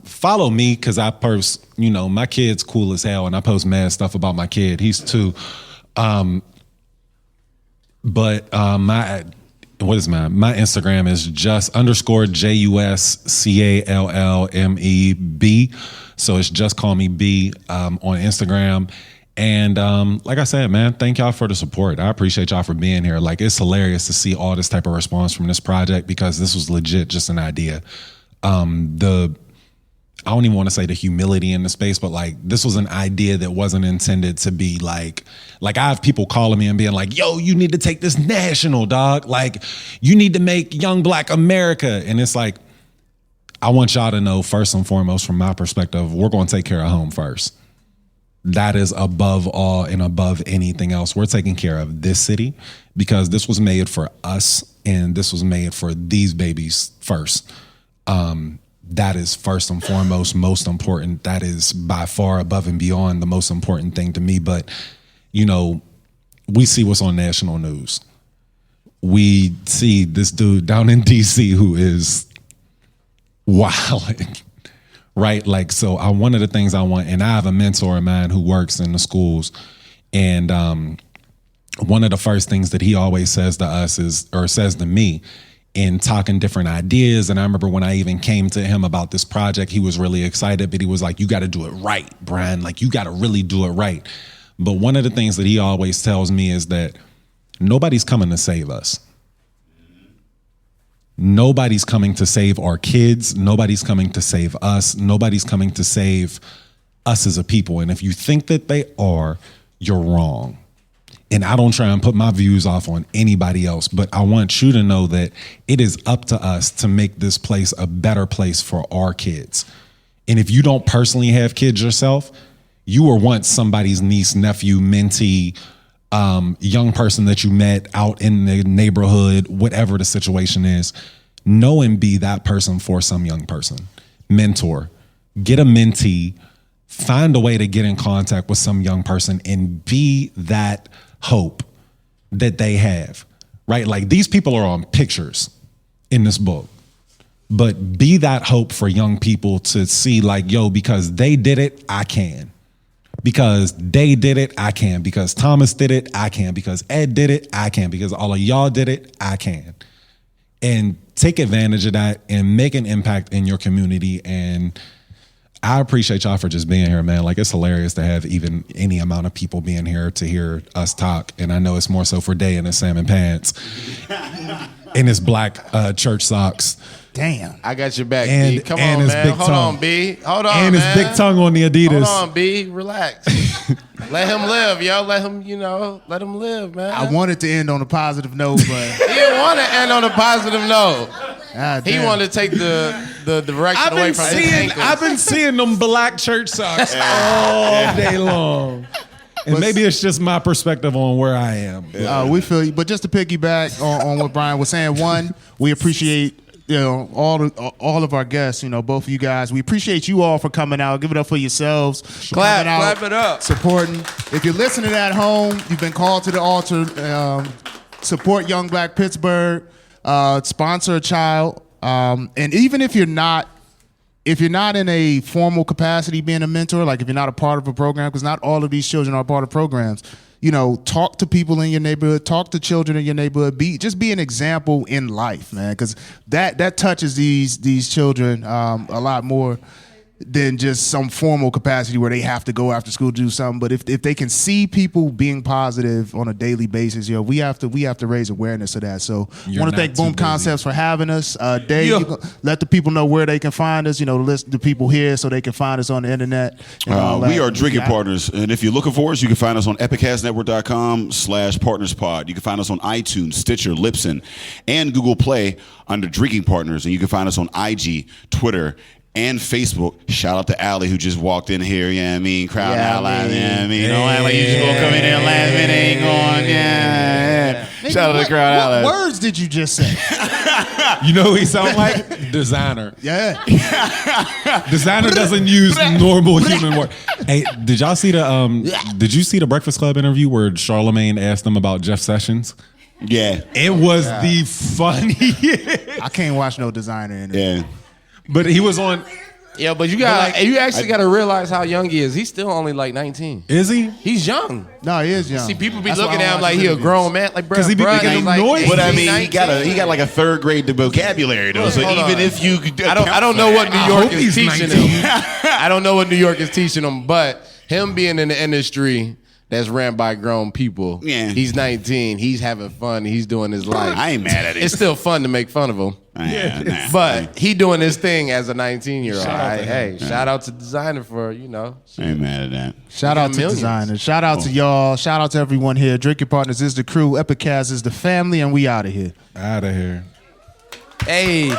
Follow me because I post, you know, my kid's cool as hell and I post mad stuff about my kid. He's 2. What is mine? My Instagram is just _JUSCALLMEB. So it's just call me B on Instagram. And like I said, man, thank y'all for the support. I appreciate y'all for being here. Like, it's hilarious to see all this type of response from this project because this was legit just an idea. I don't even want to say the humility in the space, but like this was an idea that wasn't intended to be like I have people calling me and being like, yo, you need to take this national, dog. Like, you need to make Young Black America. And it's like, I want y'all to know, first and foremost, from my perspective, we're going to take care of home first. That is above all and above anything else. We're taking care of this city because this was made for us and this was made for these babies first. That is first and foremost, most important. That is by far above and beyond the most important thing to me. But, you know, we see what's on national news. We see this dude down in DC who is wilding, right? Like, so one of the things I want, and I have a mentor of mine who works in the schools, and one of the first things that he always says to us says to me, in talking different ideas. And I remember when I even came to him about this project, he was really excited, but he was like, you got to do it right, Brian. Like, you got to really do it right. But one of the things that he always tells me is that nobody's coming to save us. Nobody's coming to save our kids. Nobody's coming to save us. Nobody's coming to save us as a people. And if you think that they are, you're wrong. And I don't try and put my views off on anybody else, but I want you to know that it is up to us to make this place a better place for our kids. And if you don't personally have kids yourself, you were once somebody's niece, nephew, mentee, young person that you met out in the neighborhood, whatever the situation is. Know and be that person for some young person. Mentor, get a mentee, find a way to get in contact with some young person and be that hope that they have, right? Like these people are on pictures in this book, but be that hope for young people to see like, yo, because they did it, I can. Because they did it, I can. Because Thomas did it, I can. Because Ed did it, I can. Because all of y'all did it, I can. And take advantage of that and make an impact in your community. And I appreciate y'all for just being here, man. Like, it's hilarious to have even any amount of people being here to hear us talk. And I know it's more so for Day in his salmon pants in his black church socks. Damn. I got your back, And- B. Come and on, his man. big Hold tongue. on, B. Hold on, And his man. big tongue on the Adidas. Hold on, B. Relax. Let him live, yo. Let him, let him live, man. I wanted to end on a positive note, but He didn't want to end on a positive note. God He damn. wanted to take the direction away from his ankles. I've been seeing them black church socks all day long. And maybe it's just my perspective on where I am. We feel you. But just to piggyback on what Brian was saying, one, we appreciate all of our guests, both of you guys. We appreciate you all for coming out. Give it up for yourselves. For coming out, Clap it up. Supporting. If you're listening at home, you've been called to the altar. Support Young Black Pittsburgh. Sponsor a child. And even if you're not in a formal capacity being a mentor, like if you're not a part of a program, because not all of these children are part of programs, talk to people in your neighborhood, talk to children in your neighborhood, be an example in life, man, because that touches these children a lot more than just some formal capacity where they have to go after school to do something. But if they can see people being positive on a daily basis, we have to raise awareness of that. So I want to thank Boom Concepts for having us. Dave, let the people know where they can find us, to listen to people here so they can find us on the internet. We are Drinking Partners. And if you're looking for us, you can find us on epiccastnetwork.com/partnerspod. You can find us on iTunes, Stitcher, Libsyn, and Google Play under Drinking Partners. And you can find us on IG, Twitter, and Facebook. Shout out to Allie who just walked in here, crowd out loud, Don't act like you just gonna come in there last minute, ain't going, Shout out to the crowd out loud. What words did you just say? You know who he sound like? Designer. Yeah. Designer doesn't use normal human words. Hey, did you see the Breakfast Club interview where Charlemagne asked them about Jeff Sessions? Yeah. It was the funniest. I can't watch no Designer interview. Yeah. But he was on. Yeah, but you actually got to realize how young he is. He's still only like 19. Is he? He's young. No, he is young. See, people be That's why looking I at don't him watch like his he a interviews. grown man. Like, bro, 'Cause he be making he's them like noises. 18, But I mean, 19. he got like a third grade vocabulary though. So Hold even on. if you, I don't know what New York hope is he's teaching 19. him. I don't know what New York is teaching him, but him being in the industry that's ran by grown people. Yeah. He's 19. He's having fun. He's doing his life. I ain't mad at it. It's still fun to make fun of him. Nah. But he doing his thing as a 19-year-old. Shout out to him. Shout out to Designer for, I ain't mad at that. Shout out to millions. Designers. Shout out to y'all. Shout out to everyone here. Drinking Partners is the crew. Epicast is the family, and we out of here. Out of here. Hey.